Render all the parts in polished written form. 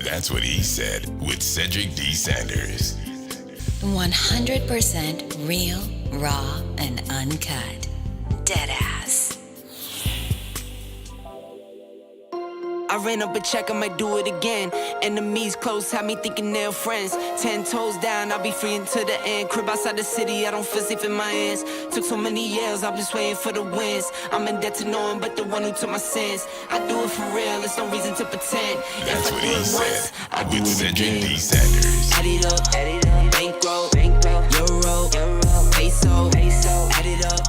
That's what he said with Cedric D. Sanders. 100% real, raw, and uncut. Deadass. I ran up a check, I might do it again. Enemies close, had me thinking they're friends. 10 toes down, I'll be free until the end. Crib outside the city, I don't feel safe in my hands. Took so many years, I'm just waiting for the wins. I'm in debt to no one but the one who took my sins. I do it for real, there's no reason to pretend. That's what he said I do with it Cedric again. D. Sanders. Add it up, bankroll, euro, peso, add it up.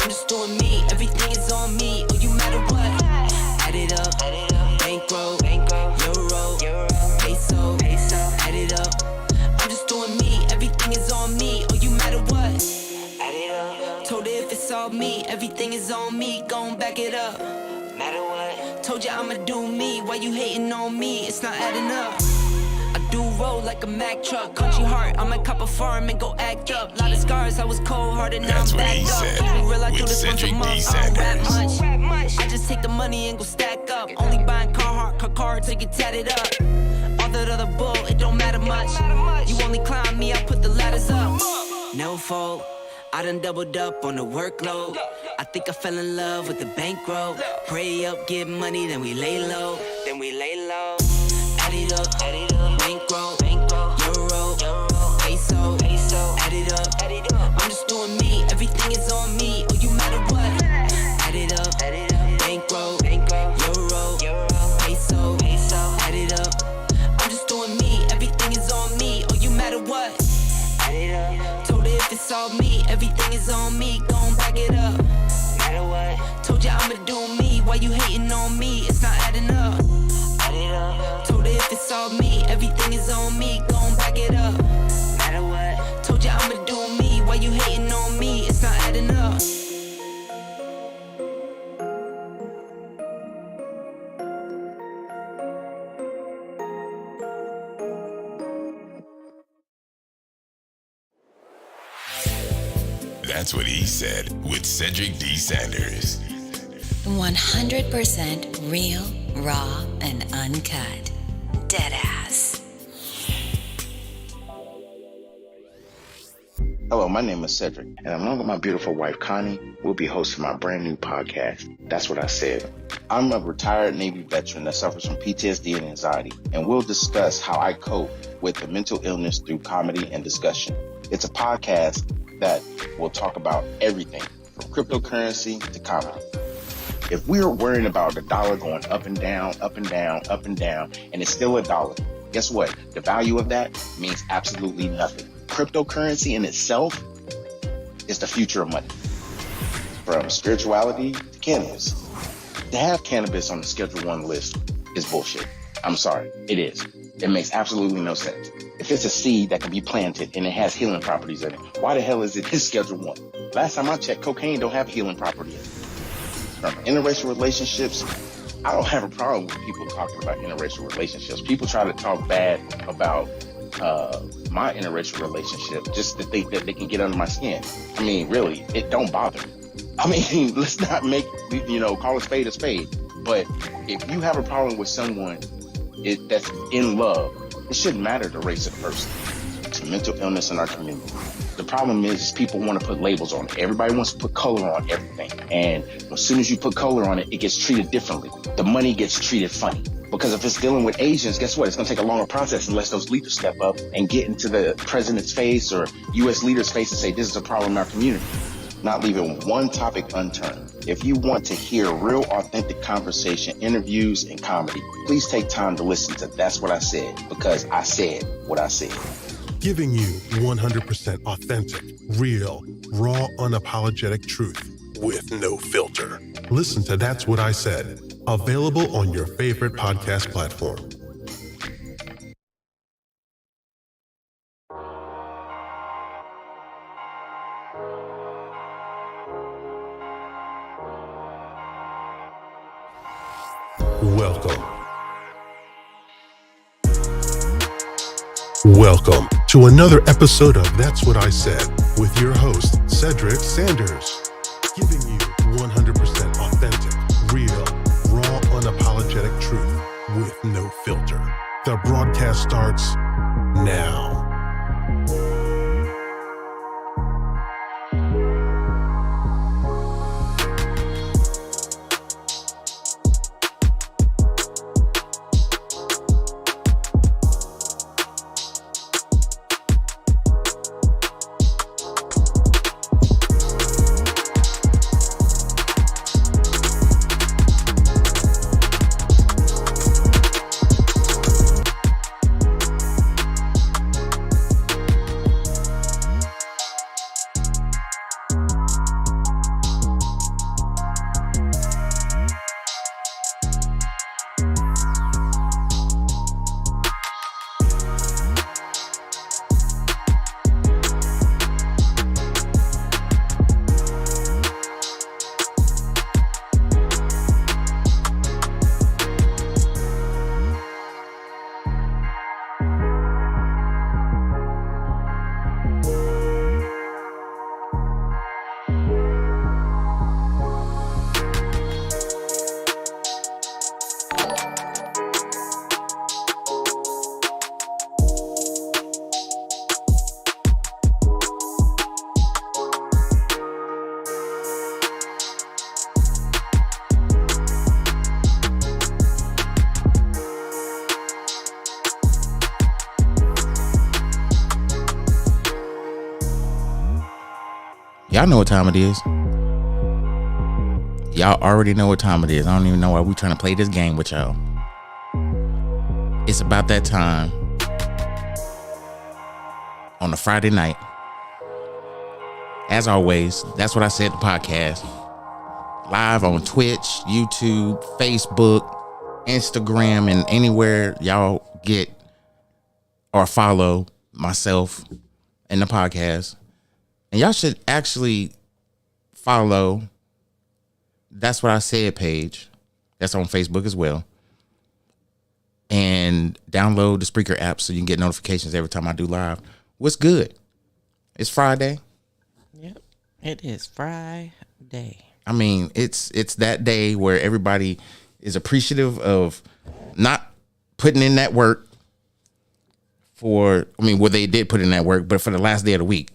I'm just doing me, everything is on me. Oh, you matter what? Add it up, bankroll, euro, peso, add it up. I'm just doing me, everything is on me. Oh, you matter what? Add it up. Told her if it's all me, everything is on me. Gon' back it up. Matter what? Told you I'ma do me. Why you hating on me? It's not adding up. I do roll like a Mack truck. Country heart, I might cop a farm and go act up. Lot of scars, I was cold-hearted, now That's I'm what he backed up. said Keep it real, I do with this once a Cedric D. month. I don't rap Sanders. much. I just take the money and go stack up. Only buying car till you tatted up. All that other bull, it don't matter much. You only climb me, I put the ladders up. No fault, I done doubled up on the workload. I think I fell in love with the bankroll. Pray up, get money, then we lay low. Add it up, bankroll, euro, peso, add it up. I'm just doing me, everything is on me. Oh, you matter what? Add it up, bankroll, euro, peso, add it up. I'm just doing me, everything is on me. Oh, you matter what? Add it up. Told her if it's all me, everything is on me. Gon' back it up. Matter what? Told you I'ma do me. Why you hating on me? It's not adding up. Add it up. Told her if it's all me, everything is on me. Gon' back it up. Matter what? Told you I'ma do me. Why you hating on me? It's not adding up. That's what he said with Cedric D. Sanders. 100% real, raw, and uncut. Deadass. Hello, my name is Cedric, and along with my beautiful wife, Connie, we'll be hosting my brand new podcast, That's What I Said. I'm a retired Navy veteran that suffers from PTSD and anxiety, and we'll discuss how I cope with the mental illness through comedy and discussion. It's a podcast that will talk about everything from cryptocurrency to comedy. If we're worrying about the dollar going up and down, up and down, up and down, and it's still a dollar, guess what? The value of that means absolutely nothing. Cryptocurrency in itself is the future of money. From spirituality to cannabis. To have cannabis on the Schedule 1 list is bullshit. I'm sorry, it is. It makes absolutely no sense. If it's a seed that can be planted and it has healing properties in it, why the hell is it in Schedule 1? Last time I checked, cocaine don't have healing property in it. From interracial relationships, I don't have a problem with people talking about interracial relationships. People try to talk bad about my interracial relationship just to think that they can get under my skin. I mean, really, it don't bother me. I mean, let's not make, call a spade a spade. But if you have a problem with someone that's in love, it shouldn't matter the race of the person. It's a mental illness in our community. The problem is people want to put labels on it. Everybody wants to put color on everything. And as soon as you put color on it, it gets treated differently. The money gets treated funny. Because if it's dealing with Asians, guess what? It's going to take a longer process unless those leaders step up and get into the president's face or U.S. leaders' face and say, this is a problem in our community. Not leaving one topic unturned. If you want to hear real, authentic conversation, interviews, and comedy, please take time to listen to That's What I Said, because I said what I said. Giving you 100% authentic, real, raw, unapologetic truth with no filter. Listen to That's What I Said, available on your favorite podcast platform. Welcome to another episode of That's What I Said with your host, Cedric Sanders, giving you 100% authentic, real, raw, unapologetic truth with no filter. The podcast starts now. Y'all know what time it is. Y'all already know what time it is. I don't even know why we trying to play this game with y'all. It's about that time on a Friday night. As always, that's what I said, the podcast. Live on Twitch, YouTube, Facebook, Instagram, and anywhere y'all get or follow myself and the podcast. And y'all should actually follow That's What I Said page. That's on Facebook as well. And download the Spreaker app so you can get notifications every time I do live. What's good? It's Friday. Yep, it is Friday. I mean, it's that day where everybody is appreciative of not putting in that work well, they did put in that work, but for the last day of the week.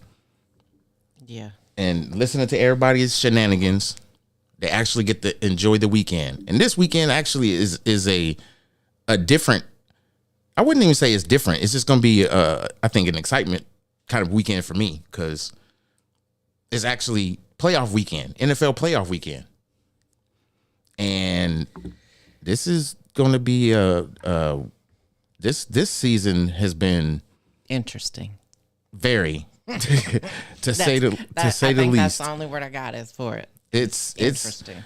Yeah. And listening to everybody's shenanigans, they actually get to enjoy the weekend. And this weekend actually is a different, I wouldn't even say it's different. It's just going to be, I think, an excitement kind of weekend for me because it's actually playoff weekend, NFL playoff weekend. And this is going to be, this season has been Interesting. very, to say the least. That's the only word I got is for it. It's interesting.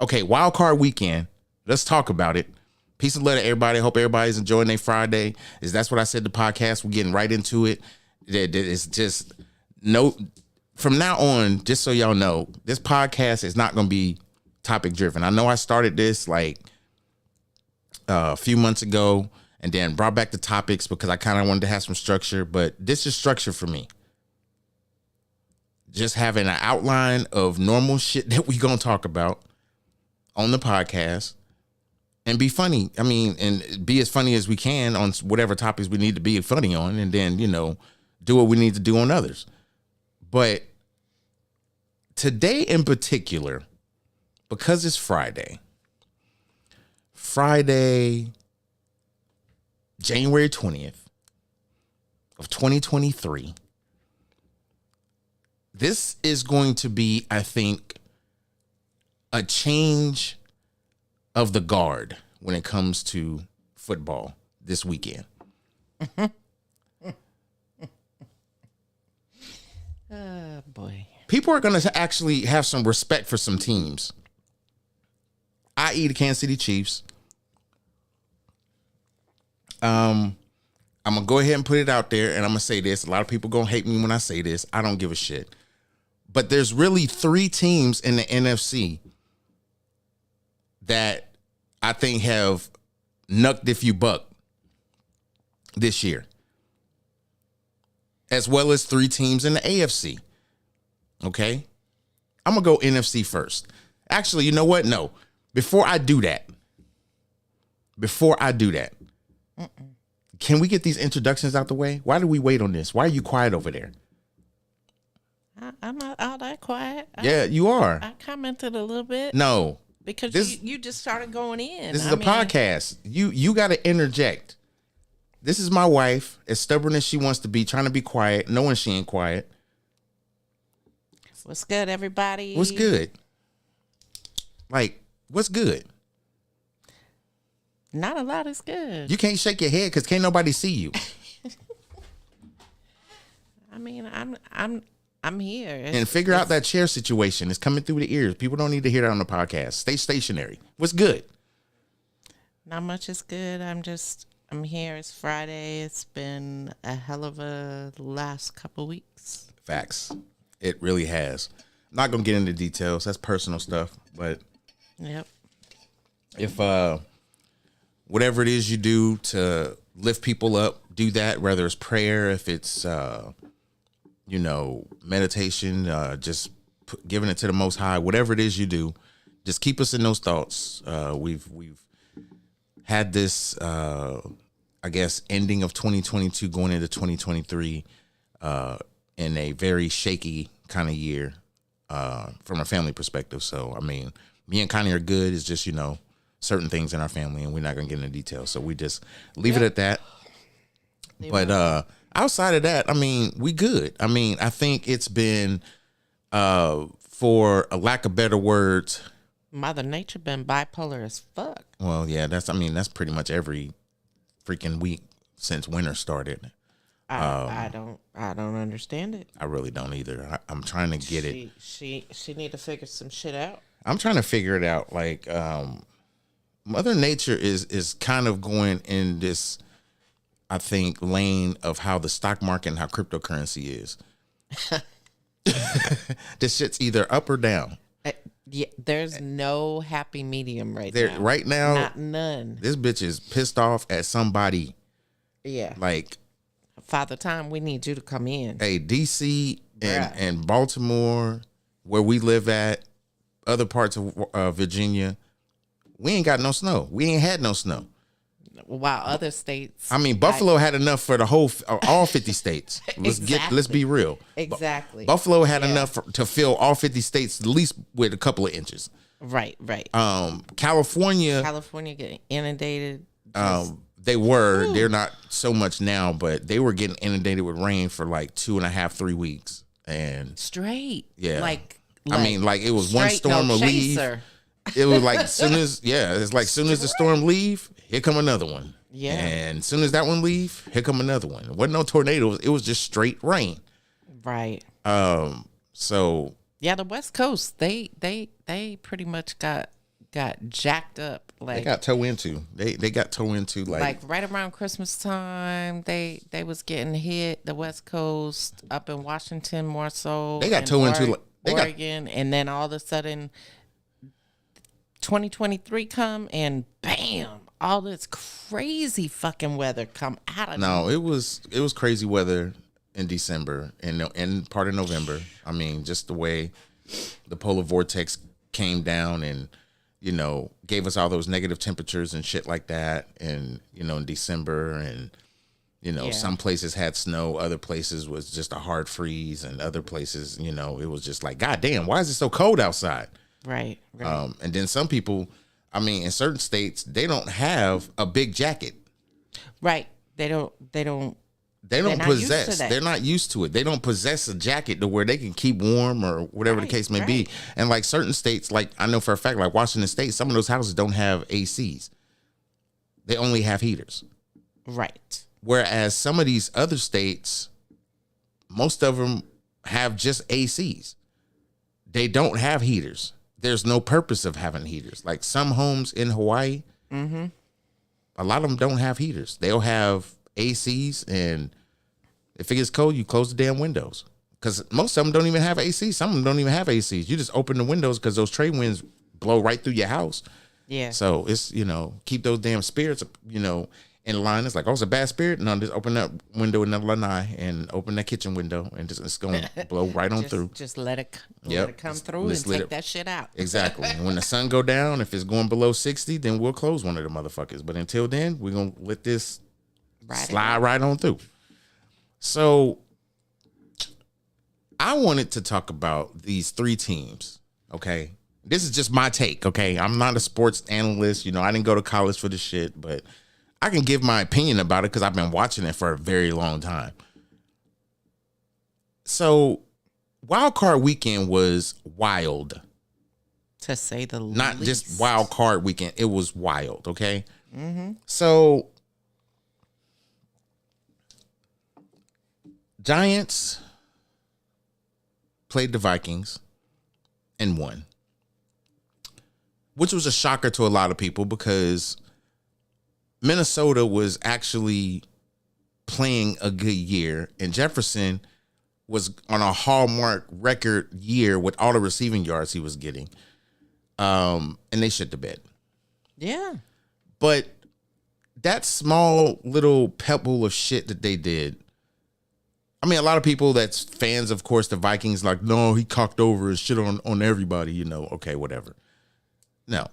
Okay, wild card weekend. Let's talk about it. Peace and love to everybody. Hope everybody's enjoying their Friday. That's what I said, the podcast. We're getting right into it. It's just from now on, just so y'all know, this podcast is not going to be topic driven. I know I started this like a few months ago and then brought back the topics because I kind of wanted to have some structure, but this is structure for me. Just having an outline of normal shit that we gonna talk about on the podcast and be funny. I mean, and be as funny as we can on whatever topics we need to be funny on, and then, do what we need to do on others. But today in particular, because it's Friday, January 20th of 2023, this is going to be, I think, a change of the guard when it comes to football this weekend. Oh, boy. People are going to actually have some respect for some teams, i.e. the Kansas City Chiefs. I'm going to go ahead and put it out there, and I'm going to say this. A lot of people going to hate me when I say this. I don't give a shit. But there's really 3 teams in the NFC that I think have knucked if you buck this year, as well as 3 teams in the AFC. Okay? I'm going to go NFC first. Actually, you know what? No. Before I do that, Can we get these introductions out the way? Why do we wait on this? Why are you quiet over there? I'm not all that quiet. Yeah, you are. I commented a little bit. No. Because you just started going in. This is a podcast. You got to interject. This is my wife, as stubborn as she wants to be, trying to be quiet, knowing she ain't quiet. What's good, everybody? What's good? Like, what's good? Not a lot is good. You can't shake your head because can't nobody see you. I mean, I'm here. And figure out that chair situation. It's coming through the ears. People don't need to hear that on the podcast. Stay stationary. What's good? Not much is good. I'm here. It's Friday. It's been a hell of a last couple weeks. Facts. It really has. I'm not gonna get into details. That's personal stuff. But Yep. if whatever it is you do to lift people up, do that. Whether it's prayer, if it's meditation, just giving it to the Most High. Whatever it is you do, just keep us in those thoughts. We've had this, I guess, ending of 2022 going into 2023 in a very shaky kind of year from a family perspective. So, I mean, me and Connie are good. It's just, certain things in our family, and we're not going to get into details. So we just leave it at that. But outside of that, I mean, we good. I mean, I think it's been, for a lack of better words, Mother Nature been bipolar as fuck. well, yeah, that's pretty much every freaking week since winter started. I don't understand it. I really don't either. I'm trying to get it. She need to figure some shit out. I'm trying to figure it out. Like, Mother Nature is kind of going in this, I think, lane of how the stock market and how cryptocurrency is. This shit's either up or down. Yeah, there's no happy medium now. Right now, not none. This bitch is pissed off at somebody. Yeah. Like, Father Time, we need you to come in. hey, DC and Baltimore, where we live at, other parts of Virginia, we ain't got no snow. We ain't had no snow. While other states, I mean, Buffalo had enough for the whole all 50 states. Let's be real. Exactly. Buffalo had enough to fill all 50 states at least with a couple of inches. Right. California getting inundated. They're not so much now, but they were getting inundated with rain for like 2.5-3 weeks. And straight. Yeah. Like I mean, like it was one storm will leave. It was like soon as the storm leave, here come another one. Yeah. And as soon as that one leave, here come another one. It wasn't no tornadoes. It was just straight rain. Right. So yeah, the West Coast, they pretty much got jacked up. Like they got towed into. They got towed into like right around Christmas time. They was getting hit. The West Coast up in Washington more so. They got towed into Oregon, and then all of a sudden 2023 come and bam, all this crazy fucking weather come out of No, it was crazy weather in December and part of November. I mean, just the way the polar vortex came down and gave us all those negative temperatures and shit like that. And in December, and some places had snow, other places was just a hard freeze, and other places, it was just like, God damn, why is it so cold outside? Right. And then some people, I mean, in certain states, they don't have a big jacket. Right. They don't possess. They're not used to it. They don't possess a jacket to where they can keep warm or whatever the case may be. And like certain states, like I know for a fact, like Washington State, some of those houses don't have ACs. They only have heaters. Right. Whereas some of these other states, most of them have just ACs. They don't have heaters. There's no purpose of having heaters. Like some homes in Hawaii, a lot of them don't have heaters. They'll have ACs, and if it gets cold, you close the damn windows. Because most of them don't even have ACs. Some of them don't even have ACs. You just open the windows because those trade winds blow right through your house. Yeah. So it's, keep those damn spirits, in line. It's like, oh, it's a bad spirit. No, just open that window in the lanai and open that kitchen window, and just it's gonna blow right on through. Just let it come Just through and let take it- that shit out. Exactly. And when the sun go down, if it's going below 60, then we'll close one of the motherfuckers. But until then, we're gonna let this slide right on through. So I wanted to talk about these 3 teams. Okay. This is just my take. Okay. I'm not a sports analyst. You know, I didn't go to college for this shit, but I can give my opinion about it because I've been watching it for a very long time. So wild card weekend was wild. To say the least. Not just wild card weekend. It was wild. Okay. So Giants played the Vikings and won, which was a shocker to a lot of people because Minnesota was actually playing a good year, and Jefferson was on a hallmark record year with all the receiving yards he was getting. And they shit the bed. Yeah. But that small little pebble of shit that they did, I mean, a lot of people that's fans, of course, the Vikings, like, no, he cocked over and shit on everybody, you know, okay, whatever. No.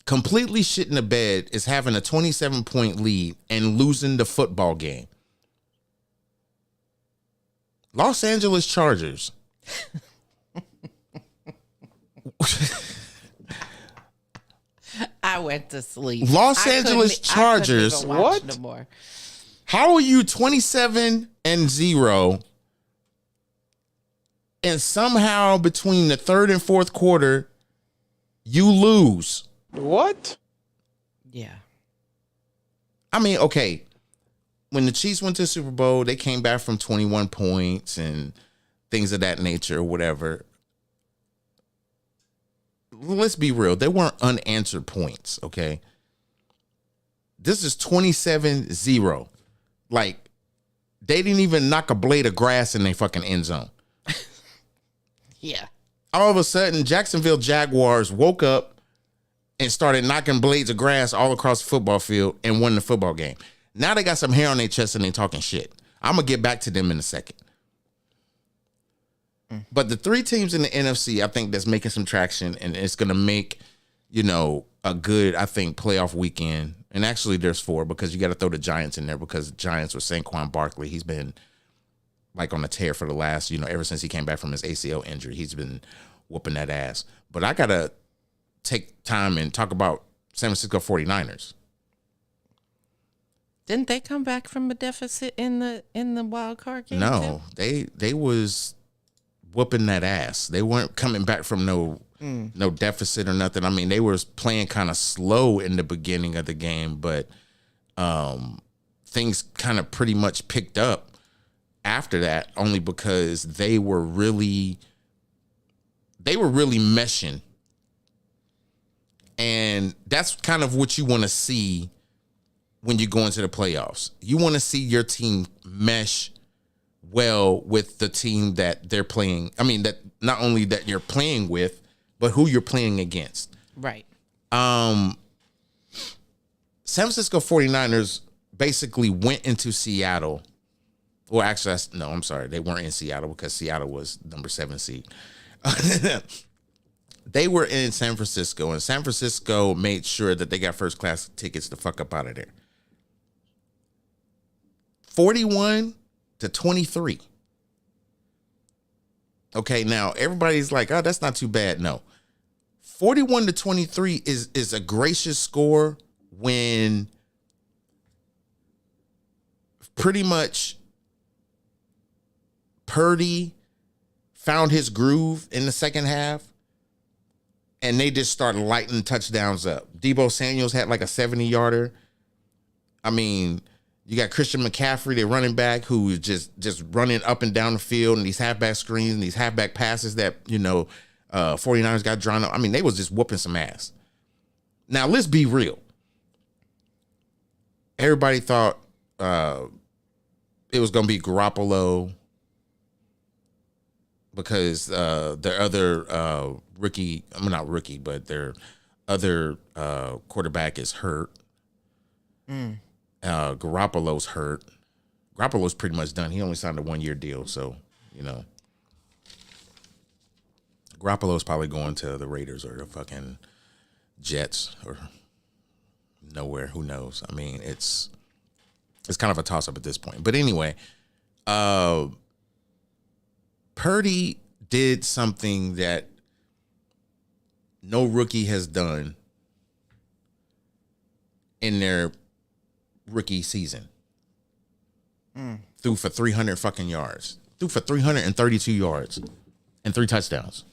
Completely shit in the bed is having a 27-point lead and losing the football game. Los Angeles Chargers. I went to sleep. Los I Angeles couldn't- I couldn't even Chargers. watch What? no more. How are you 27-0 and somehow between the third and fourth quarter you lose? What? Yeah. I mean, okay, when the Chiefs went to the Super Bowl, they came back from 21 points and things of that nature or whatever. Let's be real. They weren't unanswered points, okay? This is 27-0. Like, they didn't even knock a blade of grass in their fucking end zone. Yeah. All of a sudden, Jacksonville Jaguars woke up and started knocking blades of grass all across the football field and won the football game. Now they got some hair on their chest and they talking shit. I'm going to get back to them in a second. But the 3 teams in the NFC, I think that's making some traction, and it's going to make, you know, a good, I think, playoff weekend. And actually there's 4 because you got to throw the Giants in there because the Giants with Saquon Barkley, he's been like on a tear for the last, you know, ever since he came back from his ACL injury, he's been whooping that ass. But I got to take time and talk about San Francisco 49ers. Didn't they come back from a deficit in the wild card game? No, they was whooping that ass. They weren't coming back from no deficit or nothing. I mean, they were playing kind of slow in the beginning of the game, but things kind of pretty much picked up after that, only because they were really meshing. And that's kind of what you want to see when you go into the playoffs. You want to see your team mesh well with the team that they're playing. I mean, that not only that you're playing with, but who you're playing against. Right. San Francisco 49ers basically went into Seattle. Well, actually, I'm sorry. They weren't in Seattle because Seattle was number 7 seed. They were in San Francisco, and San Francisco made sure that they got first class tickets the fuck up out of there. 41-23. Okay, now everybody's like, oh, that's not too bad. No. 41-23 is a gracious score when pretty much Purdy found his groove in the second half and they just started lighting touchdowns up. Deebo Samuels had like a 70-yarder. I mean, you got Christian McCaffrey, the running back, who is just running up and down the field and these halfback screens and these halfback passes that, you know, 49ers got drawn up. I mean, they was just whooping some ass. Now, let's be real. Everybody thought it was going to be Garoppolo because their other rookie, I mean, not rookie, but their other quarterback is hurt. Garoppolo's hurt. Garoppolo's pretty much done. He only signed a 1-year deal, so Garoppolo's probably going to the Raiders or the fucking Jets or nowhere. Who knows? I mean, it's kind of a toss up at this point. But anyway, Purdy did something that no rookie has done in their rookie season. Threw for 300 fucking yards. Threw for 332 yards and 3 touchdowns.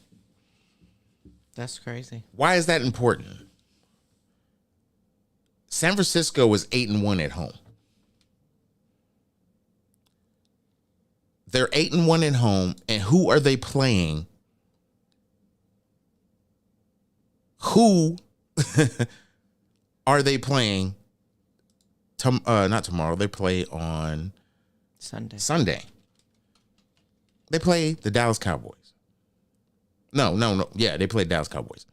That's crazy. Why is that important? San Francisco was 8-1 at home. They're 8-1 at home, and who are they playing? Who are they playing? Not tomorrow. They play on Sunday. They play the Dallas Cowboys. No. Yeah, they play Dallas Cowboys.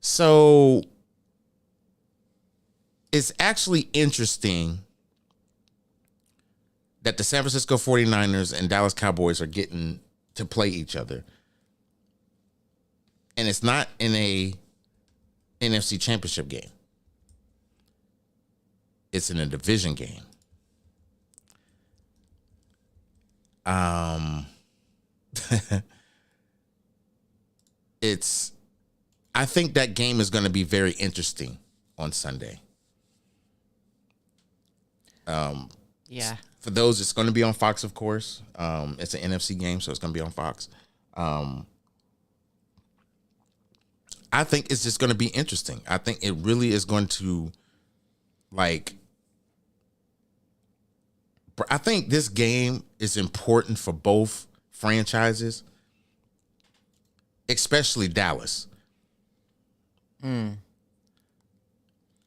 So it's actually interesting that the San Francisco 49ers and Dallas Cowboys are getting to play each other. And it's not in a NFC championship game. It's in a division game. I think that game is going to be very interesting on Sunday. Yeah. For those, it's going to be on Fox, of course. It's an NFC game, so it's going to be on Fox. I think it's just going to be interesting. I think it really is going to, I think this game is important for both franchises, especially Dallas. I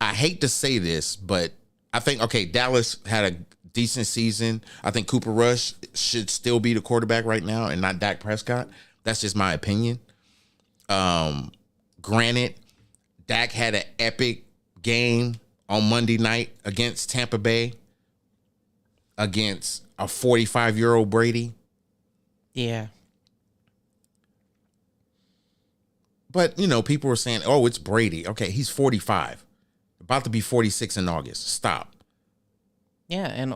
hate to say this, but I think, Dallas had a decent season. I think Cooper Rush should still be the quarterback right now and not Dak Prescott. That's just my opinion. Granted, Dak had an epic game on Monday night against Tampa Bay, against a 45-year-old Brady. Yeah. But, people were saying, oh, it's Brady. Okay, he's 45. About to be 46 in August. Stop. Yeah, and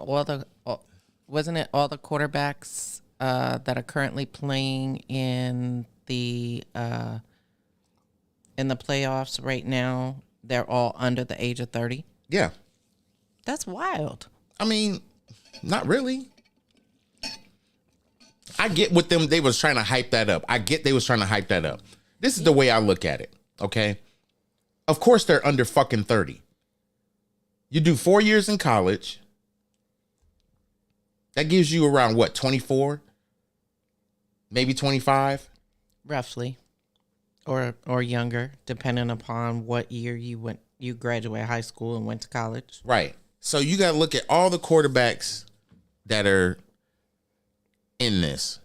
wasn't it all the quarterbacks that are currently playing in the playoffs right now, they're all under the age of 30? Yeah. That's wild. I mean, not really. I get with them, they was trying to hype that up. This is the way I look at it, okay? Of course they're under fucking 30. You do 4 years in college. That gives you around, 24? Maybe 25? Roughly. Or younger, depending upon what year you graduated high school and went to college. Right. So you got to look at all the quarterbacks that are in this.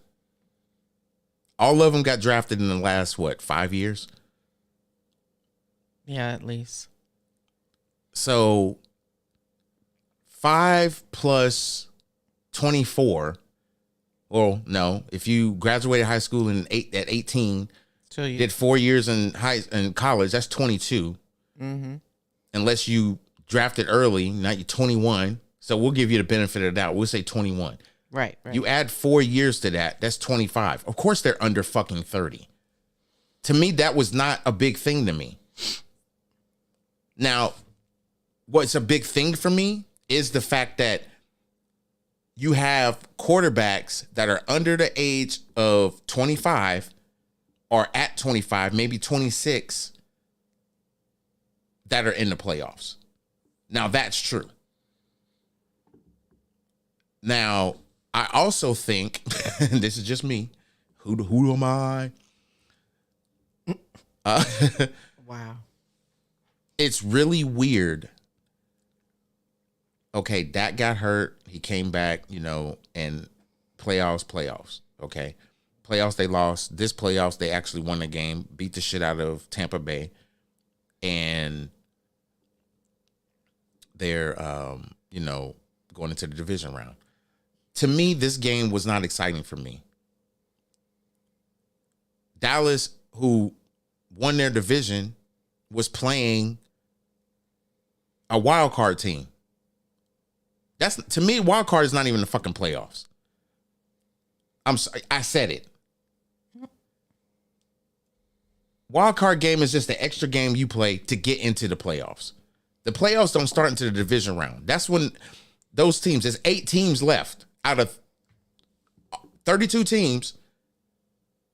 All of them got drafted in the last, 5 years? Yeah, at least. So 5 plus 24. Well, no. If you graduated high school at 18, so you did 4 years in college, that's 22. Mm-hmm. Unless you drafted early, now you're 21. So we'll give you the benefit of the doubt. We'll say 21. Right. You add 4 years to that, that's 25. Of course they're under fucking 30. To me, that was not a big thing to me. Now, what's a big thing for me is the fact that you have quarterbacks that are under the age of 25 or at 25, maybe 26, that are in the playoffs. Now, that's true. Now, I also think, and this is just me, who am I? Wow. It's really weird. Okay, Dak got hurt. He came back, and playoffs. Okay. Playoffs, they lost. This playoffs, they actually won the game, beat the shit out of Tampa Bay. And their, going into the division round. To me, this game was not exciting for me. Dallas, who won their division, was playing a wild card team. That's, to me, wild card is not even the fucking playoffs. I'm sorry, I said it. Wild card game is just the extra game you play to get into the playoffs. The playoffs don't start into the division round. That's when those teams, there's 8 teams left out of 32 teams.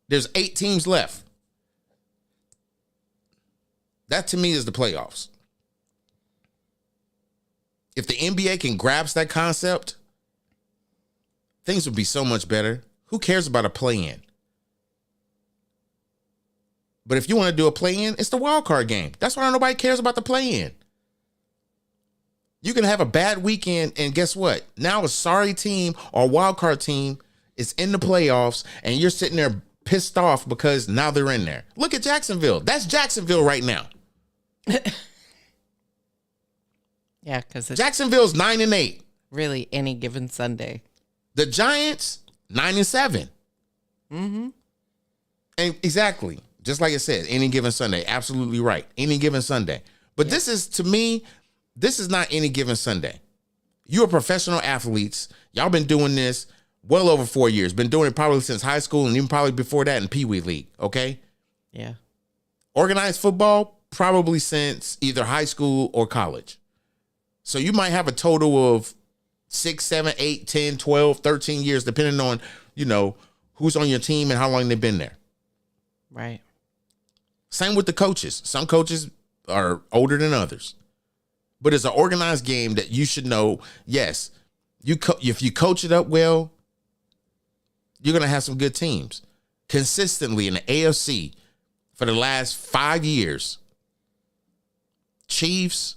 There's 8 teams left. That to me is the playoffs. If the NBA can grasp that concept, things would be so much better. Who cares about a play-in? But if you want to do a play-in, it's the wild card game. That's why nobody cares about the play-in. You can have a bad weekend, and guess what? Now a sorry team or wild card team is in the playoffs, and you're sitting there pissed off because now they're in there. Look at Jacksonville. That's Jacksonville right now. Yeah, because it's Jacksonville's 9-8. really any given Sunday. The Giants 9-7. Mm-hmm. And exactly, just like it says, any given Sunday. Absolutely right. Any given Sunday. But this is, to me, this is not any given Sunday. You are professional athletes. Y'all been doing this well over 4 years. Been doing it probably since high school and even probably before that in Pee Wee League. Okay. Yeah. Organized football probably since either high school or college. So you might have a total of 6, 7, 8, 10, 12, 13 years, depending on, who's on your team and how long they've been there. Right. Same with the coaches. Some coaches are older than others. But it's an organized game that you should know, yes, if you coach it up well, you're going to have some good teams. Consistently in the AFC for the last 5 years, Chiefs,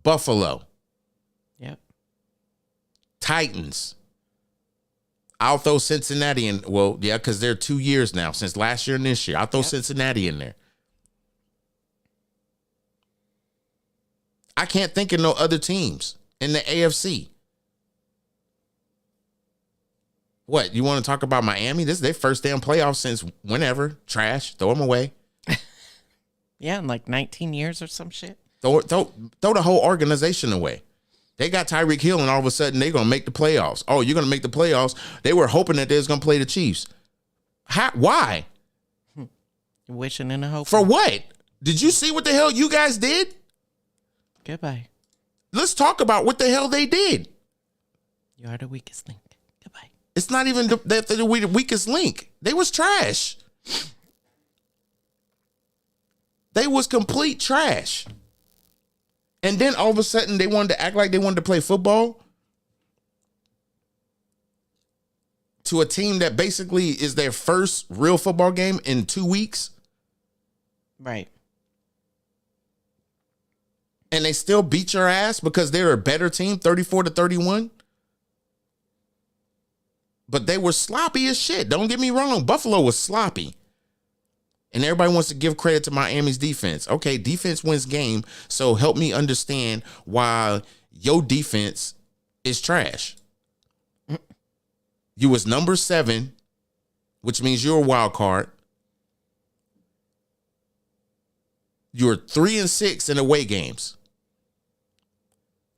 Buffalo, Yep. Titans. I'll throw Cincinnati in. Well, yeah, because they're 2 years now, since last year and this year. I'll throw Cincinnati in there. I can't think of no other teams in the AFC. What, you want to talk about Miami? This is their first damn playoff since whenever. Trash. Throw them away. Yeah, in like 19 years or some shit. Throw the whole organization away. They got Tyreek Hill, and all of a sudden they're going to make the playoffs. Oh, you're going to make the playoffs. They were hoping that they was going to play the Chiefs. Why? Wishing and a hope. For what? Did you see what the hell you guys did? Goodbye. Let's talk about what the hell they did. You are the weakest link. Goodbye. It's not even the weakest link. They was trash. They was complete trash. And then all of a sudden they wanted to act like they wanted to play football to a team that basically is their first real football game in 2 weeks. Right. And they still beat your ass because they're a better team, 34-31. But they were sloppy as shit. Don't get me wrong. Buffalo was sloppy. And everybody wants to give credit to Miami's defense. Okay, defense wins game. So help me understand why your defense is trash. You was number 7, which means you're a wild card. You're 3-6 in away games.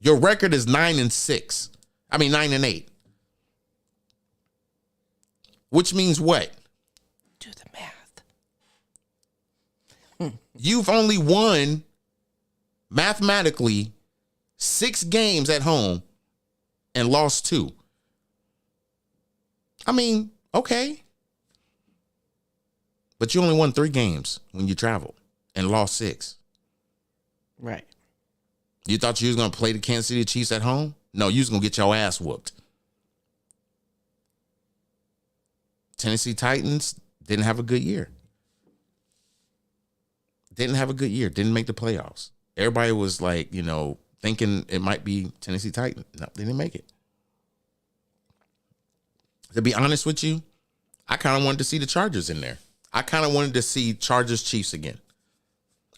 Your record is 9-6. I mean 9-8. Which means what? Do the math. You've only won mathematically 6 games at home and lost 2. I mean, okay. But you only won 3 games when you traveled and lost 6. Right. You thought you was going to play the Kansas City Chiefs at home? No, you was going to get your ass whooped. Tennessee Titans didn't have a good year. Didn't make the playoffs. Everybody was like, thinking it might be Tennessee Titans. No, they didn't make it. To be honest with you, I kind of wanted to see the Chargers in there. I kind of wanted to see Chargers Chiefs again.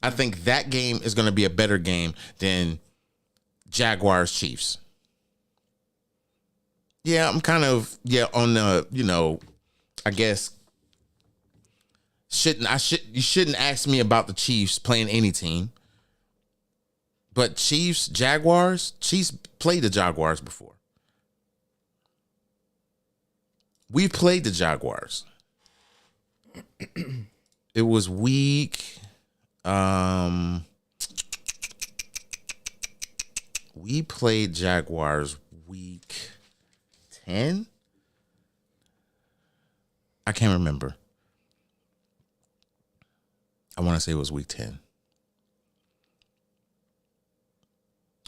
I think that game is going to be a better game than Jaguars, Chiefs. Yeah, I'm kind of on the, I guess you shouldn't ask me about the Chiefs playing any team. But Chiefs played the Jaguars before. We played the Jaguars. It was week we played Jaguars week 10. I can't remember. I want to say it was week 10.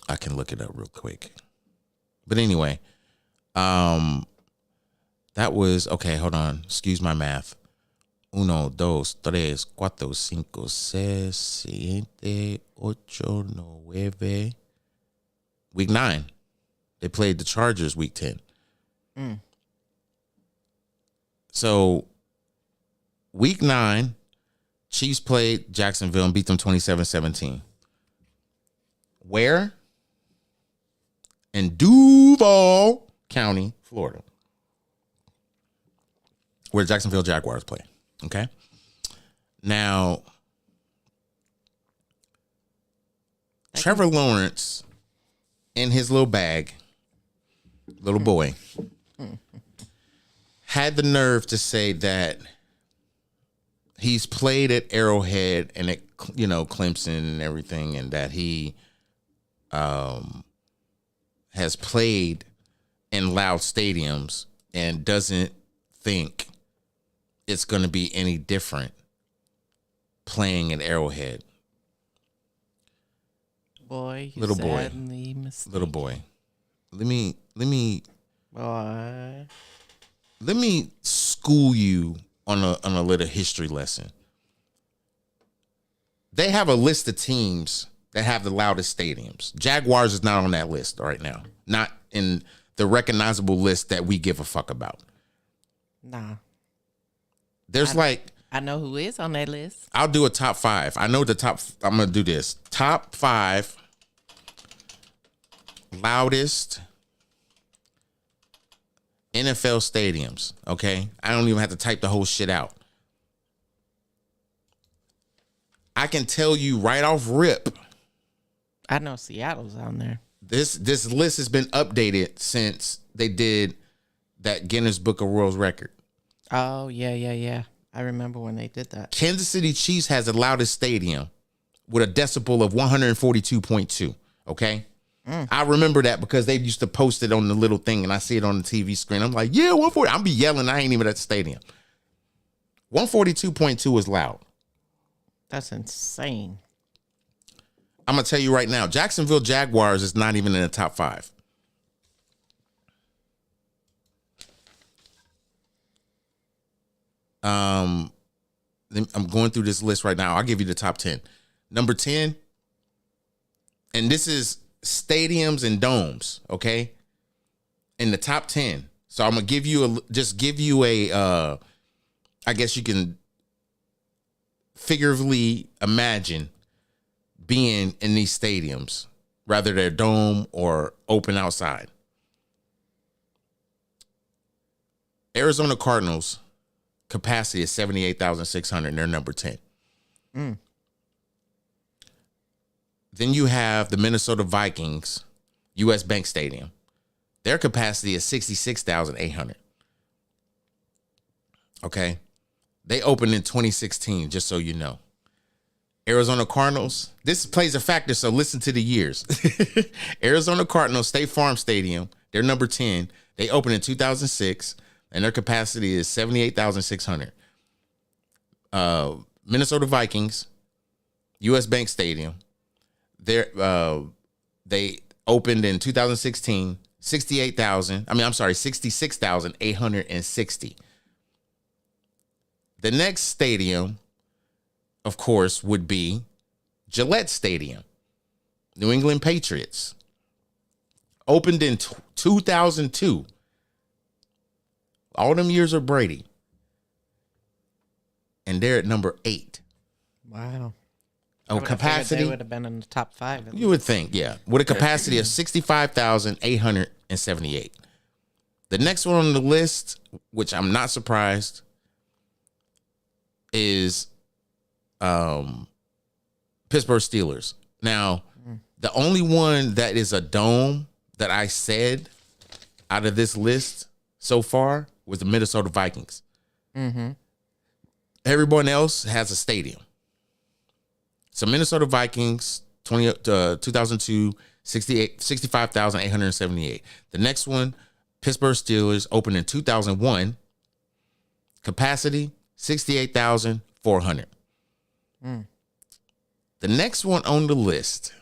I can look it up real quick. But anyway, that was, okay, hold on. Excuse my math. 1, 2, 3, 4, 5, 6, 7, 8, 9. Week 9. They played the Chargers week 10. So, week 9, Chiefs played Jacksonville and beat them 27-17. Where? In Duval County, Florida, where Jacksonville Jaguars play. Okay. Now, Trevor Lawrence, in his little bag, little boy, had the nerve to say that he's played at Arrowhead and at, Clemson and everything, and that he has played in loud stadiums and doesn't think it's going to be any different playing at Arrowhead. Boy, little boy, mistaken. Let me Boy. Let me school you on a little history lesson. They have a list of teams that have the loudest stadiums. Jaguars is not on that list right now. Not in the recognizable list that we give a fuck about. Nah. There's I know who is on that list. I'll do a top 5. I know I'm going to do this. Top 5 loudest NFL stadiums, okay? I don't even have to type the whole shit out. I can tell you right off rip. I know Seattle's on there. This list has been updated since they did that Guinness Book of World Record. Oh, yeah. I remember when they did that. Kansas City Chiefs has the loudest stadium with a decibel of 142.2, okay? I remember that because they used to post it on the little thing and I see it on the TV screen. I'm like, yeah, 140. I'll be yelling. I ain't even at the stadium. 142.2 is loud. That's insane. I'm going to tell you right now, Jacksonville Jaguars is not even in the top 5. I'm going through this list right now. I'll give you the top 10. Number 10, and this is stadiums and domes, okay? In the top 10. So I'm going to give you a I guess you can figuratively imagine being in these stadiums, whether they're dome or open outside. Arizona Cardinals capacity is 78,600 and they're number 10. Then you have the Minnesota Vikings, U.S. Bank Stadium. Their capacity is 66,800. Okay? They opened in 2016, just so you know. Arizona Cardinals, this plays a factor, so listen to the years. Arizona Cardinals, State Farm Stadium, they're number 10. They opened in 2006, and their capacity is 78,600. Minnesota Vikings, U.S. Bank Stadium, they opened in 2016, 66,860. The next stadium, of course, would be Gillette Stadium, New England Patriots. Opened in 2002. All them years of Brady. And they're at number 8. Wow. Oh, capacity. They would have been in the top 5. You would think, yeah. With a capacity of 65,878. The next one on the list, which I'm not surprised, is Pittsburgh Steelers. Now, the only one that is a dome that I said out of this list so far was the Minnesota Vikings. Mm-hmm. Everyone else has a stadium. So Minnesota Vikings, 2002, 65,878. The next one, Pittsburgh Steelers, opened in 2001. Capacity, 68,400. The next one on the list,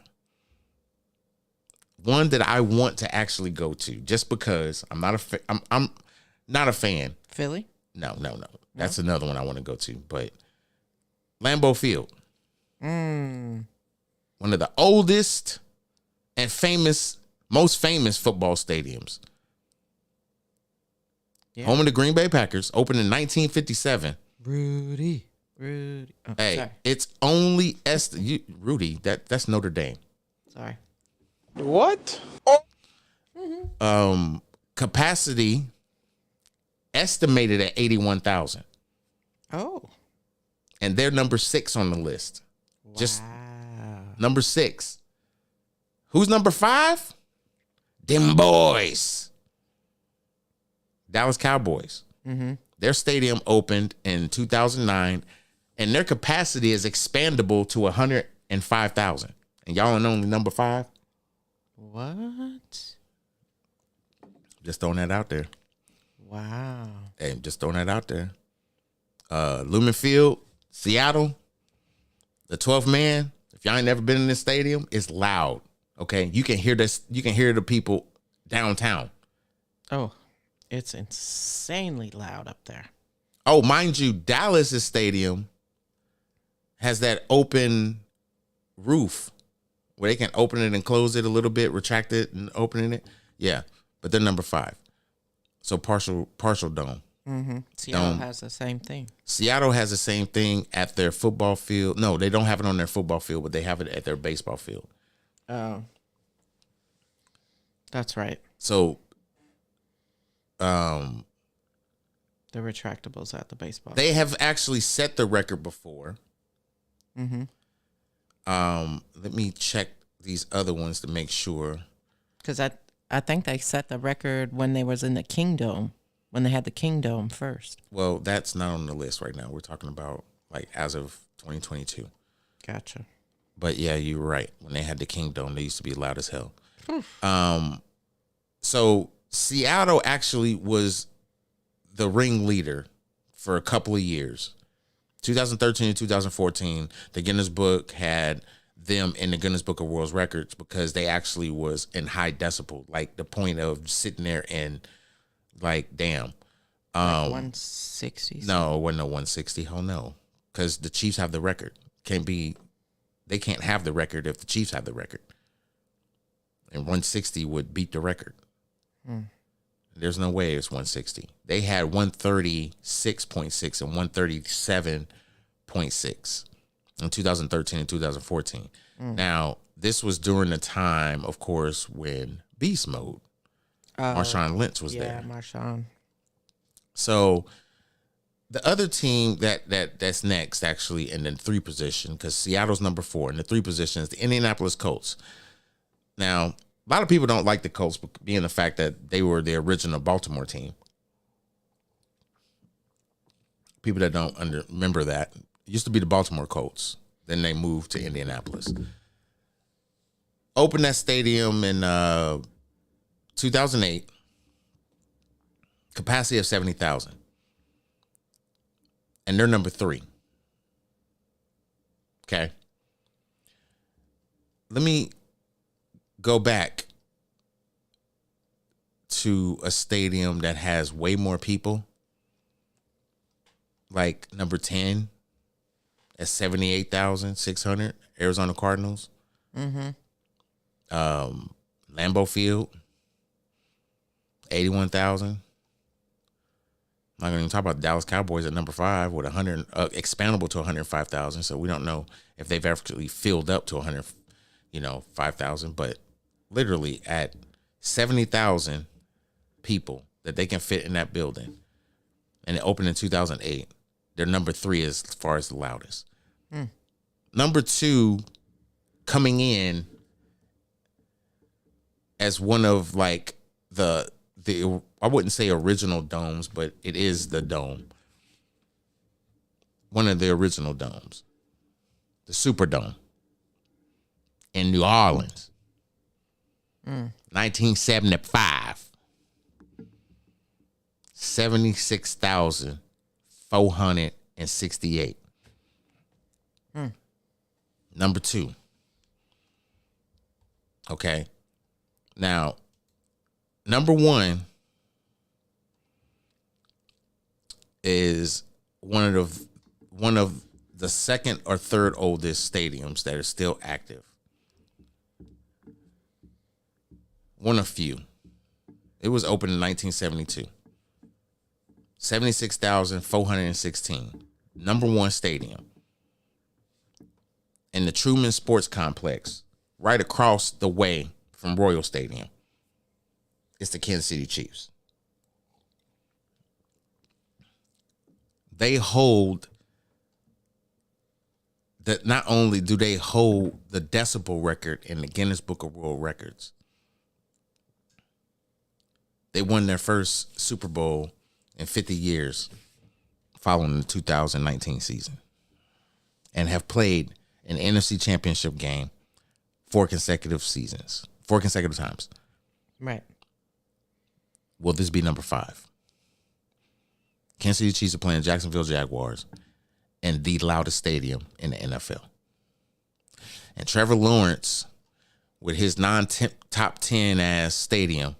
one that I want to actually go to, just because I'm not a fan. Philly? No. That's another one I want to go to. But Lambeau Field. One of the oldest and most famous football stadiums. Yeah. Home of the Green Bay Packers, opened in 1957. Rudy. Oh, Hey, sorry. it's only Rudy. That's Notre Dame. Sorry. What? Capacity estimated at 81,000. Oh. And they're number 6 on the list. Wow. Just number 6. Who's number 5? Them boys. Dallas Cowboys. Mm-hmm. Their stadium opened in 2009, and their capacity is expandable to 105,000. And y'all are only number 5? What? Just throwing that out there. Wow. Hey, just throwing that out there. Lumen Field, Seattle, the 12th man. If y'all ain't never been in this stadium, it's loud. Okay, you can hear this. You can hear the people downtown. Oh, it's insanely loud up there. Oh, mind you, Dallas's stadium has that open roof where they can open it and close it a little bit, retract it and opening it. Yeah, but they're number 5. So partial dome. Mm-hmm. Seattle has the same thing. Seattle has the same thing at their football field. No, they don't have it on their football field, but they have it at their baseball field. Oh, that's right. So, The retractables at the baseball. they have actually set the record before. Mm-hmm. Let me check these other ones to make sure. Because I think they set the record when they was in the Kingdom, when they had the Kingdom first. Well, that's not on the list right now. We're talking about like as of 2022. Gotcha. But yeah, you were right. When they had the Kingdom, they used to be loud as hell. So Seattle actually was the ringleader for a couple of years. 2013 and 2014, the Guinness Book had them in the Guinness Book of World Records because they actually was in high decibel, like the point of sitting there and like, damn. Like 160? No, it wasn't no 160. Oh no, because the Chiefs have the record. They can't have the record if the Chiefs have the record. And 160 would beat the record. There's no way it's 160. They had 136.6 and 137.6 in 2013 and 2014. Now, this was during the time, of course, when Beast Mode, Marshawn Lynch was there. Yeah, Marshawn. So the other team that's next, actually, in the 3 position, because Seattle's number 4, in the 3 position is the Indianapolis Colts. Now, a lot of people don't like the Colts, being the fact that they were the original Baltimore team. People that don't remember that, it used to be the Baltimore Colts. Then they moved to Indianapolis. Opened that stadium in 2008. Capacity of 70,000. And they're number 3. Okay. Let me go back to a stadium that has way more people. Like number 10 at 78,600, Arizona Cardinals. Lambeau Field, 81,000. I'm not going to even talk about the Dallas Cowboys at number 5 with 100 expandable to 105,000. So we don't know if they've actually filled up to 100, 5,000. But literally at 70,000 people that they can fit in that building, and it opened in 2008. They're number 3 as far as the loudest. Number 2, coming in as one of like the I wouldn't say original domes, but it is the dome. One of the original domes. The Superdome in New Orleans. 1975. 76,468. Number 2. Okay. Now, number 1 is one of the second or third oldest stadiums that are still active. One of few. It was opened in 1972. 76,416. Number 1 stadium. In the Truman Sports Complex, right across the way from Royal Stadium. It's the Kansas City Chiefs. They hold that. Not only do they hold the decibel record in the Guinness Book of World Records, they won their first Super Bowl in 50 years following the 2019 season and have played an NFC Championship game 4 consecutive times. Right. Will this be number 5? Kansas City Chiefs are playing Jacksonville Jaguars in the loudest stadium in the NFL. And Trevor Lawrence, with his non-top 10 ass stadium,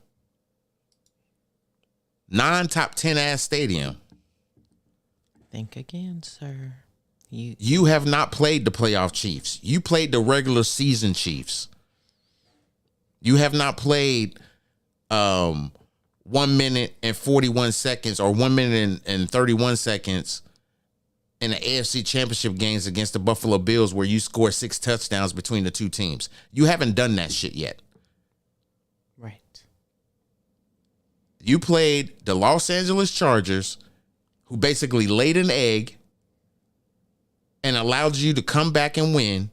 Think again, sir. You have not played the playoff Chiefs. You played the regular season Chiefs. You have not played 1 minute and 41 seconds or 1 minute and 31 seconds in the AFC Championship games against the Buffalo Bills where you score 6 touchdowns between the two teams. You haven't done that shit yet. Right. You played the Los Angeles Chargers, who basically laid an egg and allowed you to come back and win.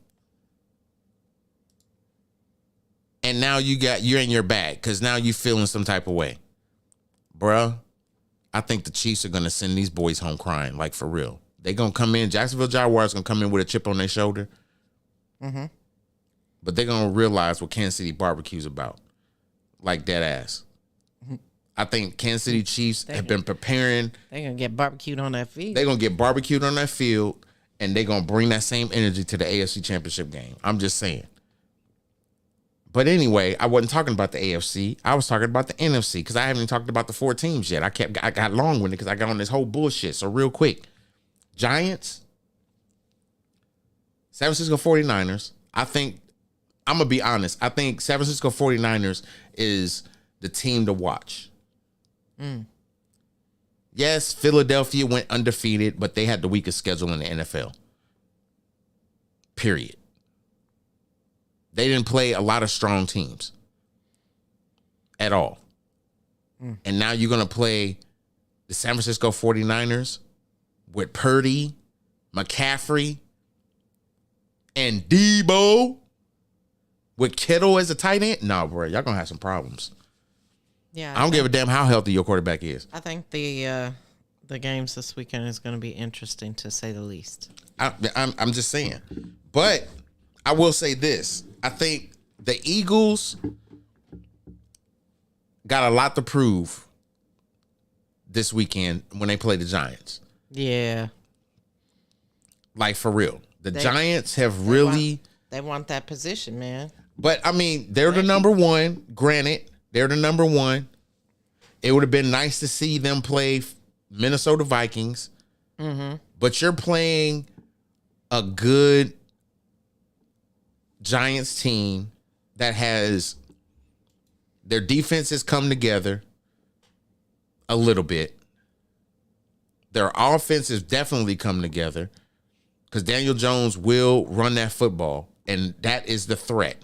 And now you're in your bag because now you feeling some type of way. Bruh, I think the Chiefs are going to send these boys home crying, like for real. They're going to come in. Jacksonville Jaguars going to come in with a chip on their shoulder. But they're going to realize what Kansas City barbecue's about. Like dead ass. I think Kansas City Chiefs have been preparing. They're going to get barbecued on that field. They're going to get barbecued on that field, and they're going to bring that same energy to the AFC Championship game. I'm just saying. But anyway, I wasn't talking about the AFC. I was talking about the NFC because I haven't even talked about the 4 teams yet. I got long-winded because I got on this whole bullshit. So real quick, Giants, San Francisco 49ers. I'm going to be honest. I think San Francisco 49ers is the team to watch. Yes, Philadelphia went undefeated, but they had the weakest schedule in the NFL. Period. They didn't play a lot of strong teams at all. And now you're going to play the San Francisco 49ers with Purdy, McCaffrey, and Debo with Kittle as a tight end? No, bro, y'all going to have some problems. Yeah, I don't give a damn how healthy your quarterback is. I think the games this weekend is going to be interesting, to say the least. I'm just saying. But I will say this. I think the Eagles got a lot to prove this weekend when they play the Giants. Yeah. Like, for real. The Giants have really... They want that position, man. But, I mean, they're the number 1. Granted, they're the number 1. It would have been nice to see them play Minnesota Vikings. But you're playing a good Giants team that has their defense has come together a little bit. Their offense is definitely come together because Daniel Jones will run that football, and that is the threat.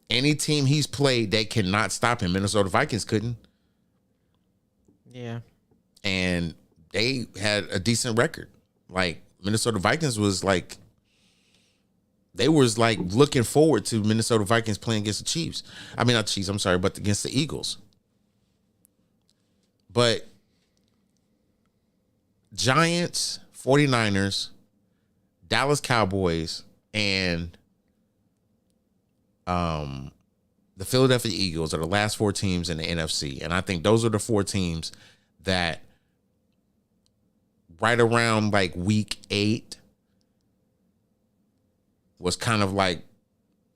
Any team he's played, they cannot stop him. Minnesota Vikings couldn't. Yeah. And they had a decent record. Like, Minnesota Vikings was like, they was like looking forward to Minnesota Vikings playing against the Chiefs. I mean, not Chiefs, I'm sorry, but against the Eagles. But Giants, 49ers, Dallas Cowboys, and the Philadelphia Eagles are the last 4 teams in the NFC. And I think those are the 4 teams that right around like week 8 was kind of like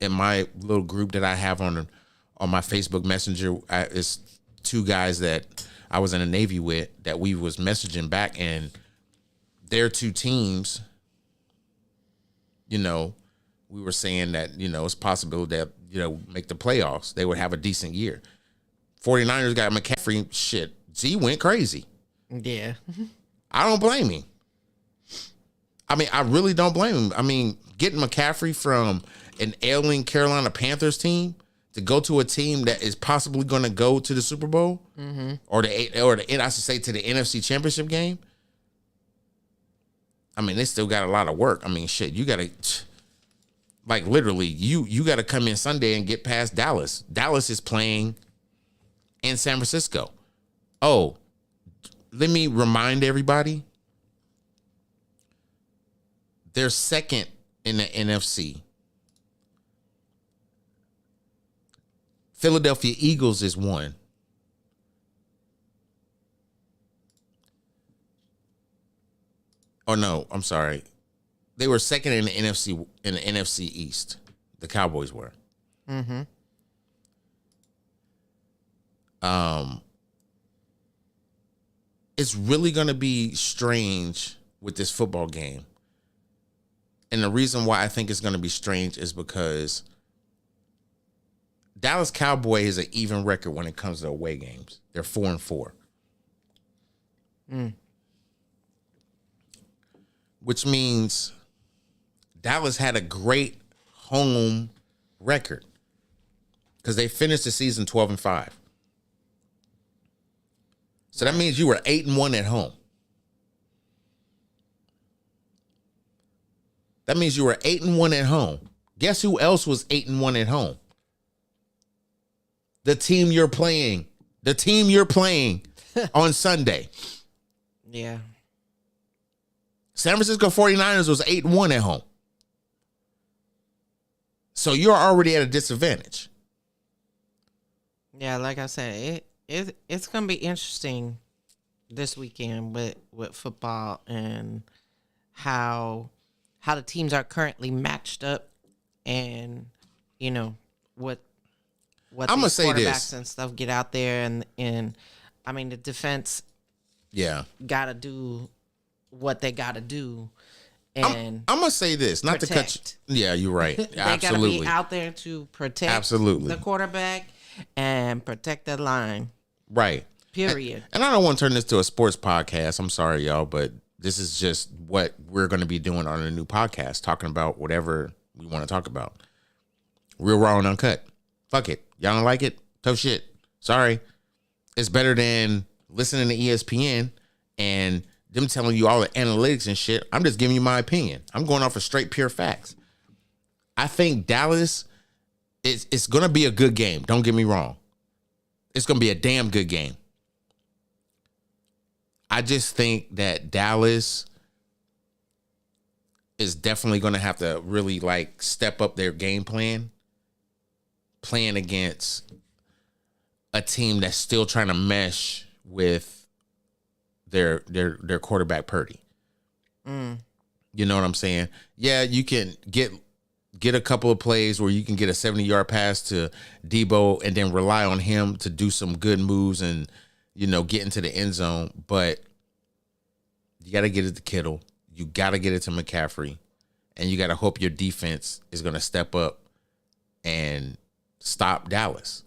in my little group that I have on my Facebook Messenger. It's 2 guys that I was in the Navy with that we was messaging back, and their 2 teams, you know, we were saying that, you know, it's possible that, you know, make the playoffs. They would have a decent year. 49ers got McCaffrey. Shit, Z went crazy. Yeah. I don't blame him. I mean, I really don't blame him. I mean, getting McCaffrey from an ailing Carolina Panthers team to go to a team that is possibly going to go to the Super Bowl or I should say to the NFC Championship game. I mean, they still got a lot of work. I mean, shit, you got to, like, literally, you got to come in Sunday and get past Dallas. Dallas is playing in San Francisco. Oh, let me remind everybody, they're second in the NFC. Philadelphia Eagles is 1. Oh no, I'm sorry. They were second in the NFC East. The Cowboys were. It's really going to be strange with this football game. And the reason why I think it's going to be strange is because Dallas Cowboys is an even record when it comes to away games. They're 4-4. Which means Dallas had a great home record because they finished the season 12-5. So that means you were 8-1 at home. That means you were 8-1 at home. Guess who else was 8-1 at home? The team you're playing. The team you're playing on Sunday. Yeah. San Francisco 49ers was 8-1 at home. So you're already at a disadvantage. Yeah, like I said, it's gonna be interesting this weekend with football and how the teams are currently matched up, and you know what I'm gonna these say quarterbacks this and stuff get out there, and I mean the defense gotta do what they gotta do. And I'm gonna say this, not protect. to cut you. Yeah, you're right. They Absolutely. gotta be out there to protect Absolutely. the quarterback and protect the line. Right. Period. And I don't want to turn this to a sports podcast. I'm sorry, y'all, but this is just what we're going to be doing on a new podcast, talking about whatever we want to talk about. Real, raw, and uncut. Fuck it. Y'all don't like it? Tough shit. Sorry. It's better than listening to ESPN and them telling you all the analytics and shit. I'm just giving you my opinion. I'm going off of straight, pure facts. I think Dallas, it's going to be a good game. Don't get me wrong. It's going to be a damn good game. I just think that Dallas is definitely going to have to really like step up their game plan, playing against a team that's still trying to mesh with their quarterback Purdy. You know what I'm saying? Yeah, you can get a couple of plays where you can get a 70-yard pass to Debo and then rely on him to do some good moves and, you know, get into the end zone. But you got to get it to Kittle. You got to get it to McCaffrey. And you got to hope your defense is going to step up and stop Dallas.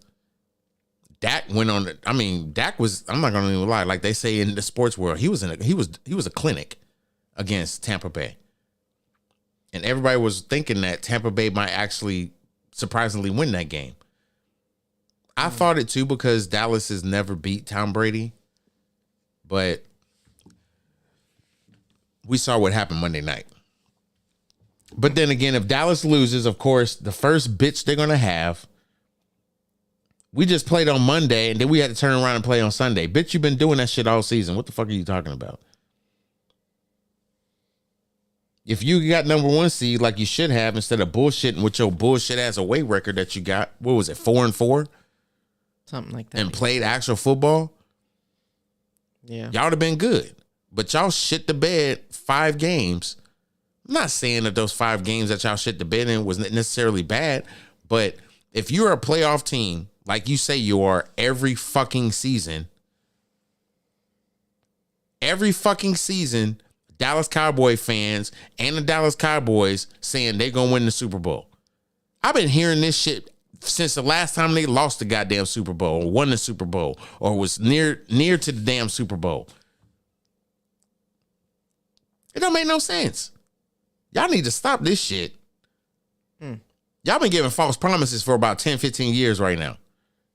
Dak went on. Dak was. I'm not gonna even lie. Like they say in the sports world, he was a clinic against Tampa Bay, and everybody was thinking that Tampa Bay might actually surprisingly win that game. I thought it too because Dallas has never beat Tom Brady, but we saw what happened Monday night. But then again, if Dallas loses, of course, the first bitch they're gonna have. We just played on Monday, and then we had to turn around and play on Sunday. Bitch, you've been doing that shit all season. What the fuck are you talking about? If you got number 1 seed like you should have, instead of bullshitting with your bullshit ass away record that you got, what was it, 4-4? Something like that. And played actual football, Yeah. y'all would have been good. But y'all shit the bed 5 games. I'm not saying that those 5 games that y'all shit the bed in was necessarily bad, but if you're a playoff team, like you say you are every fucking season, Dallas Cowboy fans and the Dallas Cowboys saying they're going to win the Super Bowl. I've been hearing this shit since the last time they lost the goddamn Super Bowl or won the Super Bowl or was near to the damn Super Bowl. It don't make no sense. Y'all need to stop this shit. Y'all been giving false promises for about 10, 15 years right now.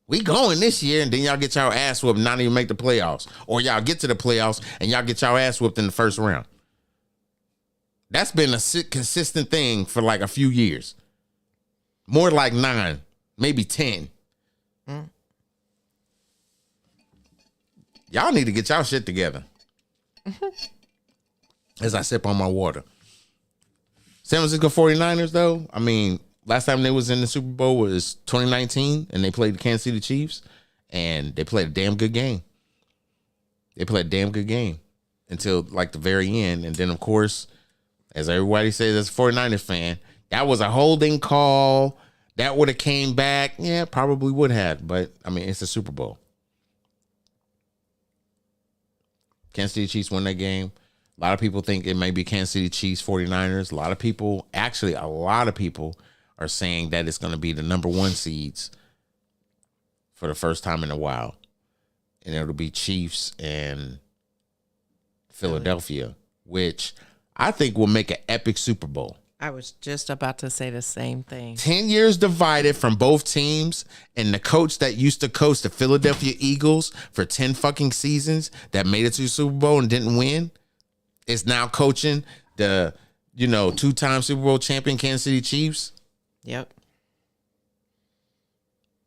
We going this year, and then y'all get y'all ass whooped and not even make the playoffs. Or y'all get to the playoffs, and y'all get y'all ass whooped in the first round. That's been a consistent thing for like a few years. More like 9, maybe 10. Y'all need to get y'all shit together. As I sip on my water. San Francisco 49ers, though, I mean, last time they was in the Super Bowl was 2019, and they played the Kansas City Chiefs, and they played a damn good game. Until like the very end. And then, of course, as everybody says as a 49ers fan, that was a holding call. That would have came back. Yeah, probably would have. But, I mean, it's a Super Bowl. Kansas City Chiefs won that game. A lot of people think it may be Kansas City Chiefs 49ers. A lot of people are saying that it's going to be the number 1 seeds for the first time in a while. And it'll be Chiefs and Philadelphia, which I think will make an epic Super Bowl. I was just about to say the same thing. 10 years divided from both teams, and the coach that used to coach the Philadelphia Eagles for 10 fucking seasons that made it to the Super Bowl and didn't win is now coaching the, 2-time Super Bowl champion Kansas City Chiefs. Yep.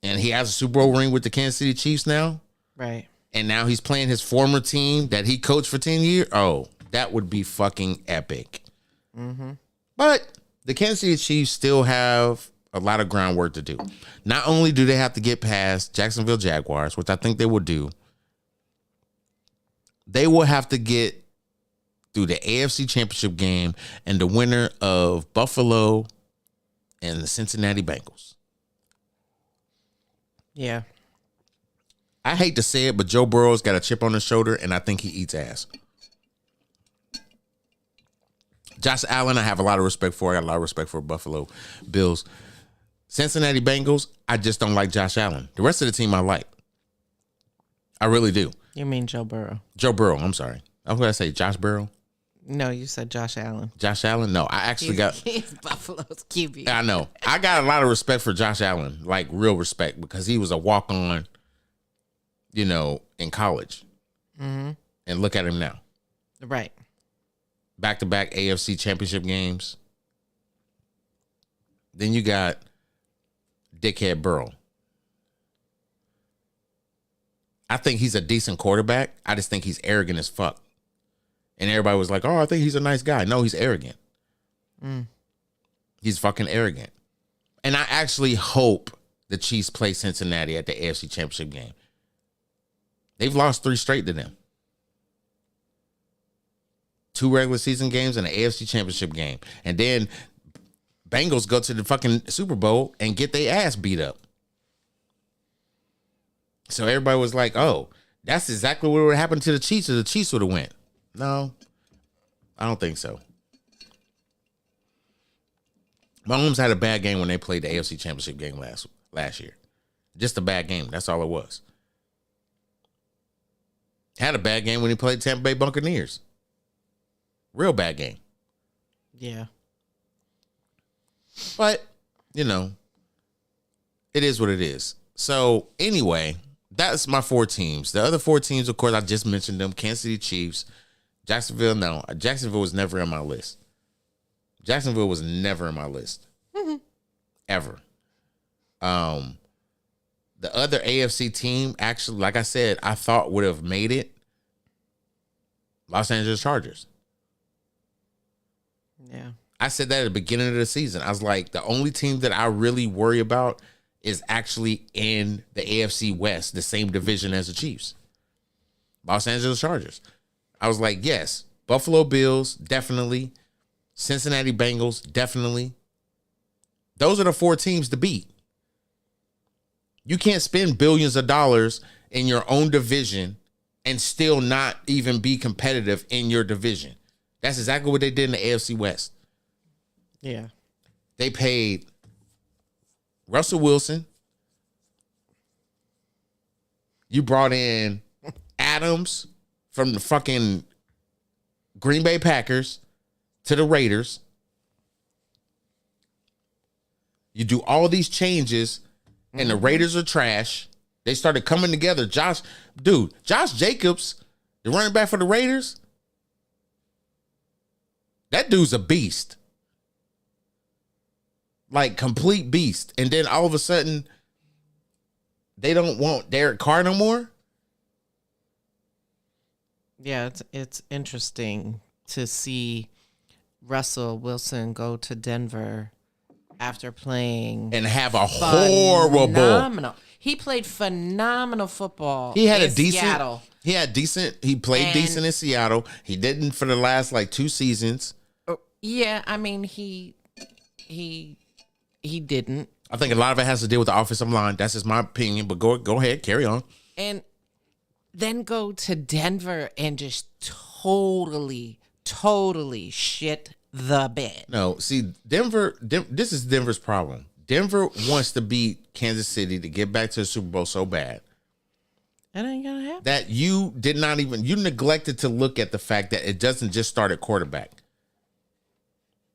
And he has a Super Bowl ring with the Kansas City Chiefs now. Right. And now he's playing his former team that he coached for 10 years. Oh, that would be fucking epic. Mm-hmm. But the Kansas City Chiefs still have a lot of groundwork to do. Not only do they have to get past Jacksonville Jaguars, which I think they will do, they will have to get through the AFC Championship game and the winner of Buffalo and the Cincinnati Bengals. Yeah. I hate to say it, but Joe Burrow's got a chip on his shoulder, and I think he eats ass. Josh Allen, I have a lot of respect for. I got a lot of respect for Buffalo Bills. Cincinnati Bengals, I just don't like Josh Allen. The rest of the team I like. I really do. You mean Joe Burrow? Joe Burrow, I'm sorry. I was going to say Josh Burrow. No, you said Josh Allen. Josh Allen? No, I actually got... He's Buffalo's QB. I know. I got a lot of respect for Josh Allen, like real respect, because he was a walk-on, in college. Mm-hmm. And look at him now. Right. Back-to-back AFC championship games. Then you got Dickhead Burrow. I think he's a decent quarterback. I just think he's arrogant as fuck. And everybody was like, oh, I think he's a nice guy. No, he's arrogant. He's fucking arrogant. And I actually hope the Chiefs play Cincinnati at the AFC Championship game. They've lost 3 straight to them. 2 regular season games and an AFC Championship game. And then Bengals go to the fucking Super Bowl and get their ass beat up. So everybody was like, oh, that's exactly what would happen to the Chiefs if the Chiefs would have went. No, I don't think so. Mahomes had a bad game when they played the AFC Championship game last year. Just a bad game. That's all it was. Had a bad game when he played Tampa Bay Buccaneers. Real bad game. Yeah. But, you know, it is what it is. So, anyway, that's my 4 teams. The other 4 teams, of course, I just mentioned them. Kansas City Chiefs. Jacksonville, no. Jacksonville was never on my list. Jacksonville was never on my list. Mm-hmm. Ever. The other AFC team, actually, like I said, I thought would have made it. Los Angeles Chargers. Yeah. I said that at the beginning of the season. I was like, the only team that I really worry about is actually in the AFC West, the same division as the Chiefs. Los Angeles Chargers. I was like, yes, Buffalo Bills, definitely. Cincinnati Bengals, definitely. Those are the 4 teams to beat. You can't spend billions of dollars in your own division and still not even be competitive in your division. That's exactly what they did in the AFC West. Yeah. They paid Russell Wilson. You brought in Adams from the fucking Green Bay Packers to the Raiders. You do all these changes and the Raiders are trash. They started coming together. Josh Jacobs, the running back for the Raiders, that dude's a beast. Like, complete beast. And then all of a sudden, they don't want Derek Carr no more? Yeah, it's interesting to see Russell Wilson go to Denver after playing And have a horrible. phenomenal. He played phenomenal football. He had in a decent. Seattle. He played decent in Seattle. He didn't for the last like 2 seasons. Yeah, I mean he didn't. I think a lot of it has to deal with the offensive line. That's just my opinion. But go ahead, carry on. And then go to Denver and just totally shit the bed. No, see, Denver. This is Denver's problem. Denver wants to beat Kansas City to get back to the Super Bowl so bad That ain't gonna happen. that you neglected to look at the fact that it doesn't just start at quarterback.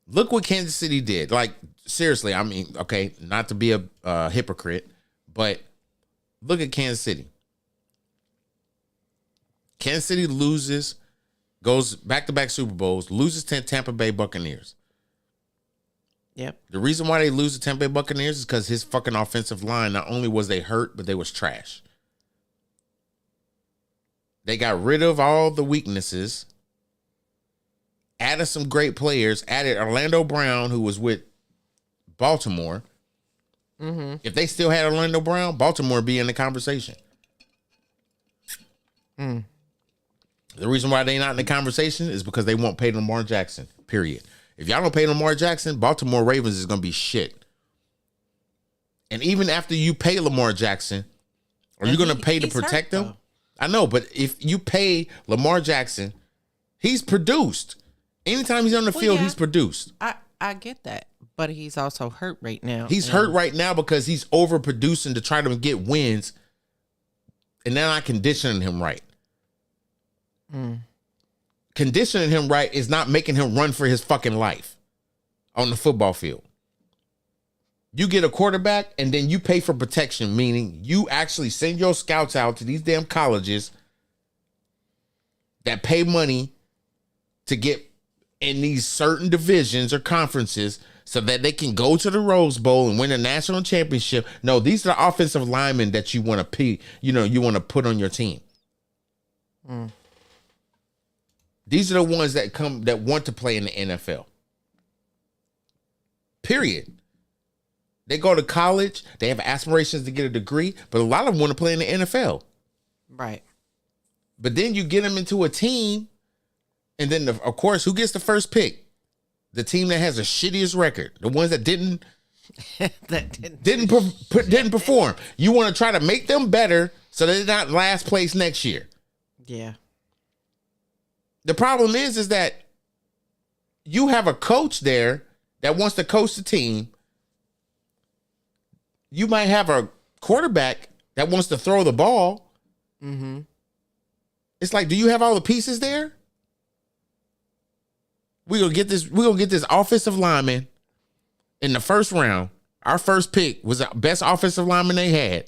Look what Kansas City did. Like, seriously, I mean, okay, not to be a hypocrite, but look at Kansas City. Kansas City loses, goes back-to-back Super Bowls, loses to Tampa Bay Buccaneers. Yep. The reason why they lose to Tampa Bay Buccaneers is because his fucking offensive line, not only was they hurt, but they was trash. They got rid of all the weaknesses, added some great players, added Orlando Brown, who was with Baltimore. Mm-hmm. If they still had Orlando Brown, Baltimore would be in the conversation. The reason why they not in the conversation is because they won't pay Lamar Jackson, period. If y'all don't pay Lamar Jackson, Baltimore Ravens is going to be shit. And even after you pay Lamar Jackson, are you going to pay to protect him? I know, but if you pay Lamar Jackson, he's produced. Anytime he's on the field, he's produced. I get that, but he's also hurt right now. He's hurt right now because he's overproducing to try to get wins, and they're not conditioning him right. Conditioning him right is not making him run for his fucking life on the football field. You get a quarterback and then you pay for protection, meaning you actually send your scouts out to these damn colleges that pay money to get in these certain divisions or conferences so that they can go to the Rose Bowl and win a national championship. No, these are the offensive linemen that you want to pay, you want to put on your team. These are the ones that want to play in the NFL. Period. They go to college, they have aspirations to get a degree, but a lot of them want to play in the NFL. Right. But then you get them into a team, and then, of course, who gets the first pick? The team that has the shittiest record. The ones that didn't perform. You want to try to make them better so they're not last place next year. Yeah. The problem is that you have a coach there that wants to coach the team. You might have a quarterback that wants to throw the ball. It's like, do you have all the pieces there? We're gonna get this offensive lineman in the first round. Our first pick was the best offensive lineman they had.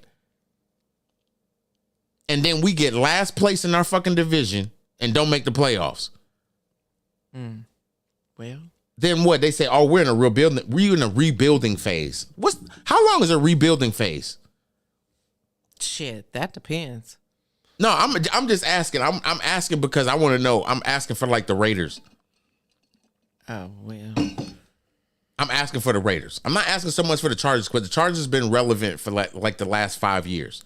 And then we get last place in our fucking division and don't make the playoffs. Well, then what? They say, oh, we're in a rebuilding phase. How long is a rebuilding phase? shit, that depends. No, I'm just asking. I'm asking because I want to know. I'm asking for like the Raiders. Oh, well. I'm asking for the Raiders. I'm not asking so much for the Chargers because the Chargers have been relevant for like the last 5 years.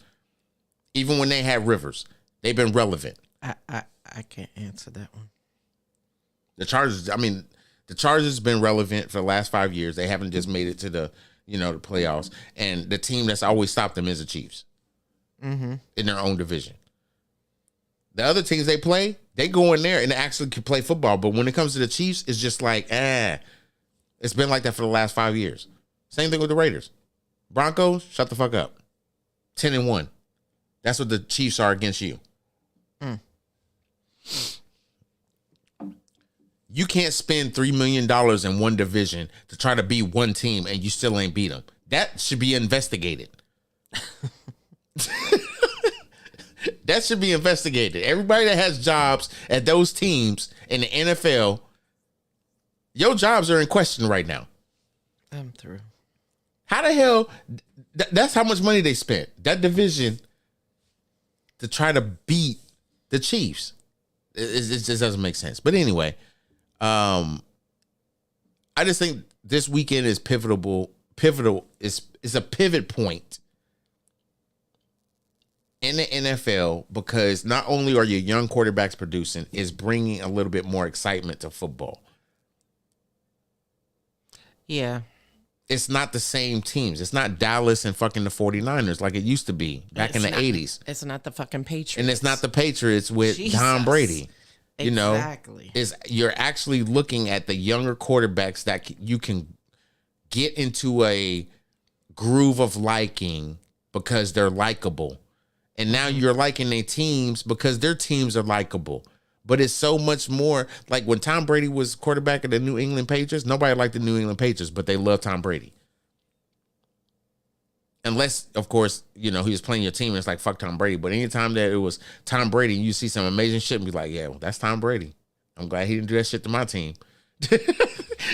Even when they had Rivers, they've been relevant. I can't answer that one. The Chargers have been relevant for the last 5 years. They haven't just made it to the playoffs. And the team that's always stopped them is the Chiefs. Mm-hmm. In their own division. The other teams they play, they go in there and they actually can play football. But when it comes to the Chiefs, it's just like, It's been like that for the last 5 years. Same thing with the Raiders. Broncos, shut the fuck up. 10-1. That's what the Chiefs are against you. You can't spend $3 million in one division to try to beat one team and you still ain't beat them. That should be investigated. That should be investigated. Everybody that has jobs at those teams in the NFL, your jobs are in question right now. I'm through. How the hell? That's how much money they spent. That division to try to beat the Chiefs. It just doesn't make sense. But anyway, I just think this weekend is pivotal. Is a pivot point in the NFL because not only are your young quarterbacks producing, it's bringing a little bit more excitement to football. Yeah. It's not the same teams. It's not Dallas and fucking the 49ers like it used to be back in the 80s. It's not the fucking Patriots. And it's not the Patriots with Jesus. Tom Brady. Exactly. You're actually looking at the younger quarterbacks that you can get into a groove of liking because they're likable. And now you're liking their teams because their teams are likable. But it's so much more like when Tom Brady was quarterback of the New England Patriots, nobody liked the New England Patriots, but they love Tom Brady. Unless, of course, he was playing your team and it's like, fuck Tom Brady. But anytime that it was Tom Brady and you see some amazing shit and be like, yeah, well, that's Tom Brady. I'm glad he didn't do that shit to my team. Then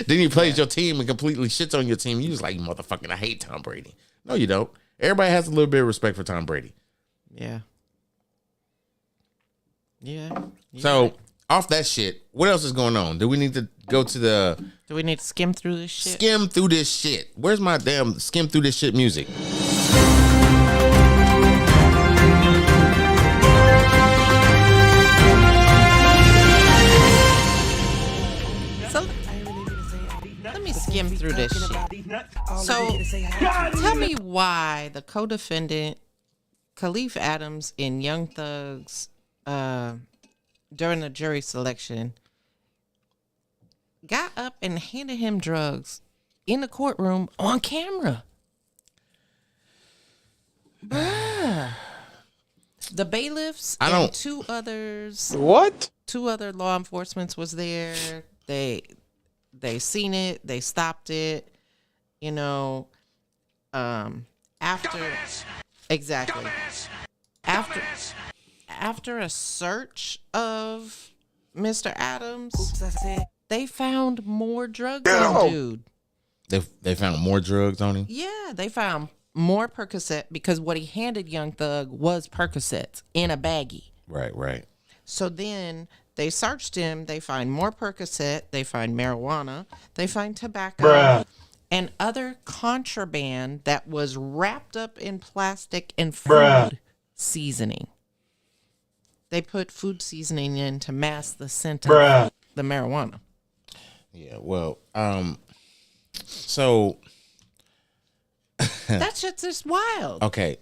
he plays your team and completely shits on your team. You just like, motherfucking, I hate Tom Brady. No, you don't. Everybody has a little bit of respect for Tom Brady. Yeah. Yeah. So, right. Off that shit, what else is going on? Do we need to go to the... Do we need to skim through this shit? Skim through this shit. Where's my damn skim through this shit music? So, let me skim through this shit. So, tell me why the co-defendant, Khalif Adams and Young Thug's during the jury selection got up and handed him drugs in the courtroom on camera. The bailiffs and two others. What? Two other law enforcement was there. They seen it. They stopped it. After exactly after a search of Mr. Adams, they found more drugs on dude. They found more drugs on him? Yeah, they found more Percocet because what he handed Young Thug was Percocets in a baggie. Right. So then they searched him. They find more Percocet. They find marijuana. They find tobacco. And other contraband that was wrapped up in plastic and food seasoning. They put food seasoning in to mask the scent of the marijuana. Yeah, well, so that shit's just wild. Okay,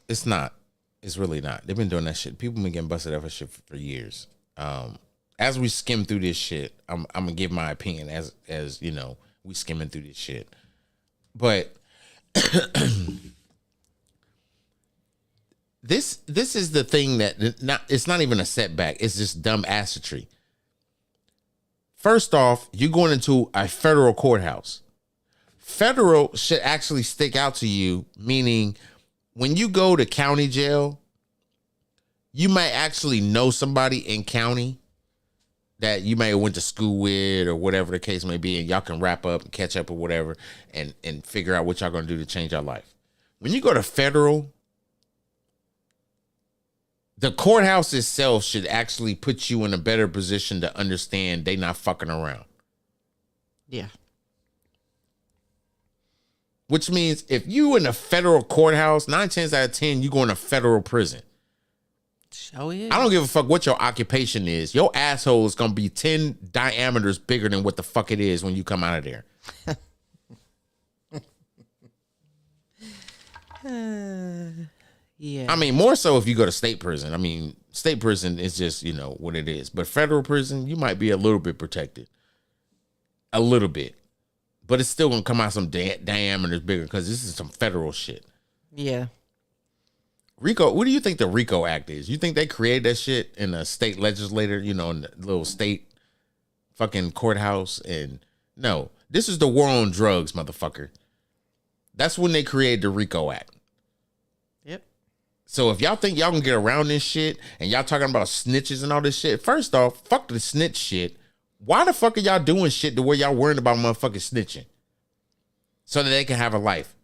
it's not. It's really not. They've been doing that shit. People been getting busted up for shit for years. As we skim through this shit, I'm gonna give my opinion as we skimming through this shit. But This is the thing that it's not even a setback. It's just dumb assetry. First off, you're going into a federal courthouse. Federal should actually stick out to you, meaning when you go to county jail, you might actually know somebody in county that you may have went to school with or whatever the case may be, and y'all can wrap up and catch up or whatever and figure out what y'all going to do to change your life. When you go to federal, the courthouse itself should actually put you in a better position to understand they not fucking around. Yeah. Which means if you in a federal courthouse, 9 times out of 10, you going to federal prison. Show it. I don't give a fuck what your occupation is. Your asshole is going to be 10 diameters bigger than what the fuck it is when you come out of there. Yeah. I mean, more so if you go to state prison. I mean, state prison is just, what it is. But federal prison, you might be a little bit protected. A little bit. But it's still going to come out some diameters bigger because this is some federal shit. Yeah. RICO, what do you think the RICO Act is? You think they created that shit in a state legislator, in the little state fucking courthouse? And no, this is the war on drugs, motherfucker. That's when they created the RICO Act. Yep. So if y'all think y'all can get around this shit and y'all talking about snitches and all this shit, first off, fuck the snitch shit. Why the fuck are y'all doing shit to where y'all worrying about motherfucking snitching? So that they can have a life.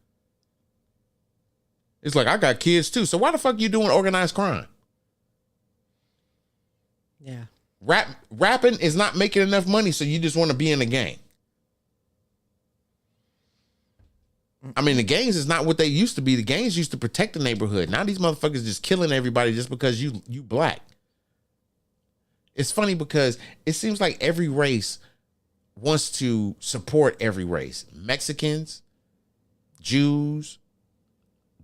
It's like, I got kids too. So why the fuck you doing organized crime? Yeah. Rapping is not making enough money, so you just want to be in a gang. I mean, the gangs is not what they used to be. The gangs used to protect the neighborhood. Now these motherfuckers just killing everybody just because you black. It's funny because it seems like every race wants to support every race. Mexicans, Jews,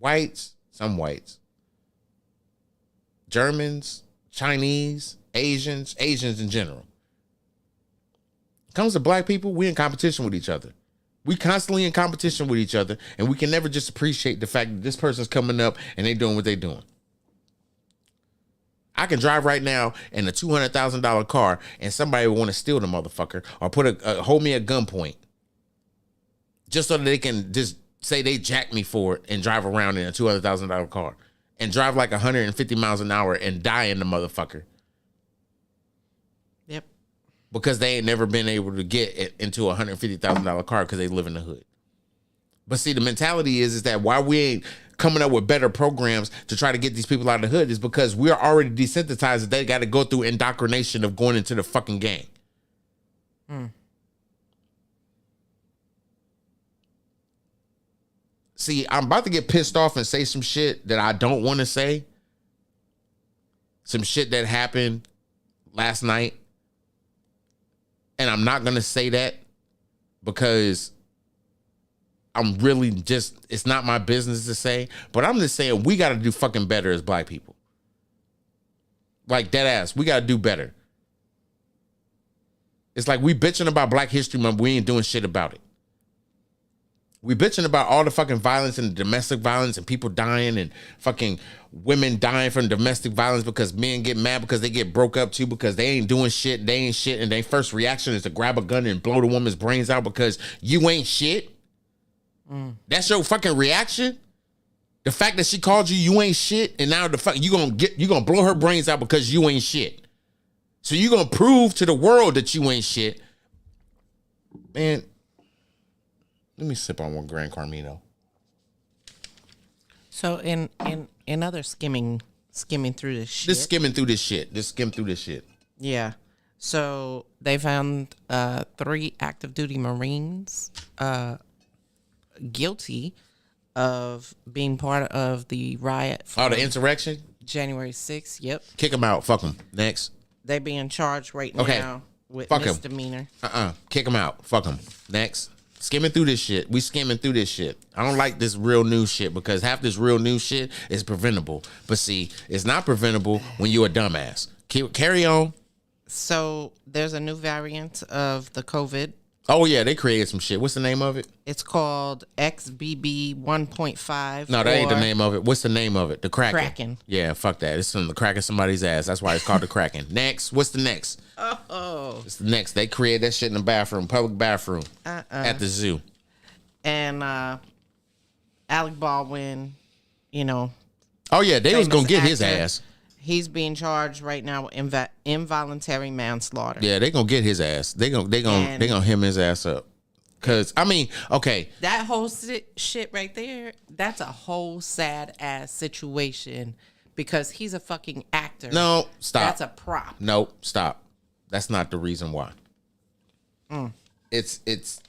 whites, some whites, Germans, Chinese, Asians in general. Comes to black people, we in competition with each other. We constantly in competition with each other, and we can never just appreciate the fact that this person's coming up and they doing what they doing. I can drive right now in a $200,000 car and somebody will want to steal the motherfucker or hold me at gunpoint just so that they can just say they jacked me for it and drive around in a $200,000 car and drive like 150 miles an hour and die in the motherfucker. Yep. Because they ain't never been able to get into a $150,000 car because they live in the hood. But see, the mentality is that why we ain't coming up with better programs to try to get these people out of the hood is because we're already desensitized that they got to go through indoctrination of going into the fucking gang. See, I'm about to get pissed off and say some shit that I don't want to say. Some shit that happened last night. And I'm not going to say that because I'm really just, it's not my business to say. But I'm just saying we got to do fucking better as black people. Like, dead ass, we got to do better. It's like we bitching about Black History Month, we ain't doing shit about it. We bitching about all the fucking violence and domestic violence and people dying and fucking women dying from domestic violence because men get mad because they get broke up too because they ain't doing shit, they ain't shit, and their first reaction is to grab a gun and blow the woman's brains out because you ain't shit. That's your fucking reaction? The fact that she called you ain't shit, and now the fuck you gonna blow her brains out because you ain't shit. So you gonna prove to the world that you ain't shit. Man, let me sip on one Grand Carmino. So in other skimming through this shit. Just skim through this shit. Yeah. So they found 3 active duty Marines guilty of being part of the riot. The insurrection? January 6th. Yep. Kick them out. Fuck them. Next. They being charged right Okay. now with Fuck 'em. misdemeanor. Kick them out. Fuck them. Next. Skimming through this shit. We skimming through this shit. I don't like this real news shit because half this real news shit is preventable. But see, it's not preventable when you're a dumbass. Carry on. So there's a new variant of the COVID Oh yeah, they created some shit. What's the name of it? It's called XBB 1.5. No, that ain't the name of it. What's the name of it? The Kraken. Kraken. Yeah, fuck that. It's from the cracking somebody's ass. That's why it's called the Kraken. Next, what's the next? Oh. It's the next. They created that shit in the bathroom, public bathroom, at the zoo. And Alec Baldwin, you know. Oh yeah, they was gonna get his actor, ass. He's being charged right now with involuntary manslaughter. Yeah, they gonna get his ass. They gonna hem his ass up. Cause I mean, okay, that whole shit right there, that's a whole sad ass situation because he's a fucking actor. No, stop. That's a prop. No, stop. That's not the reason why. It's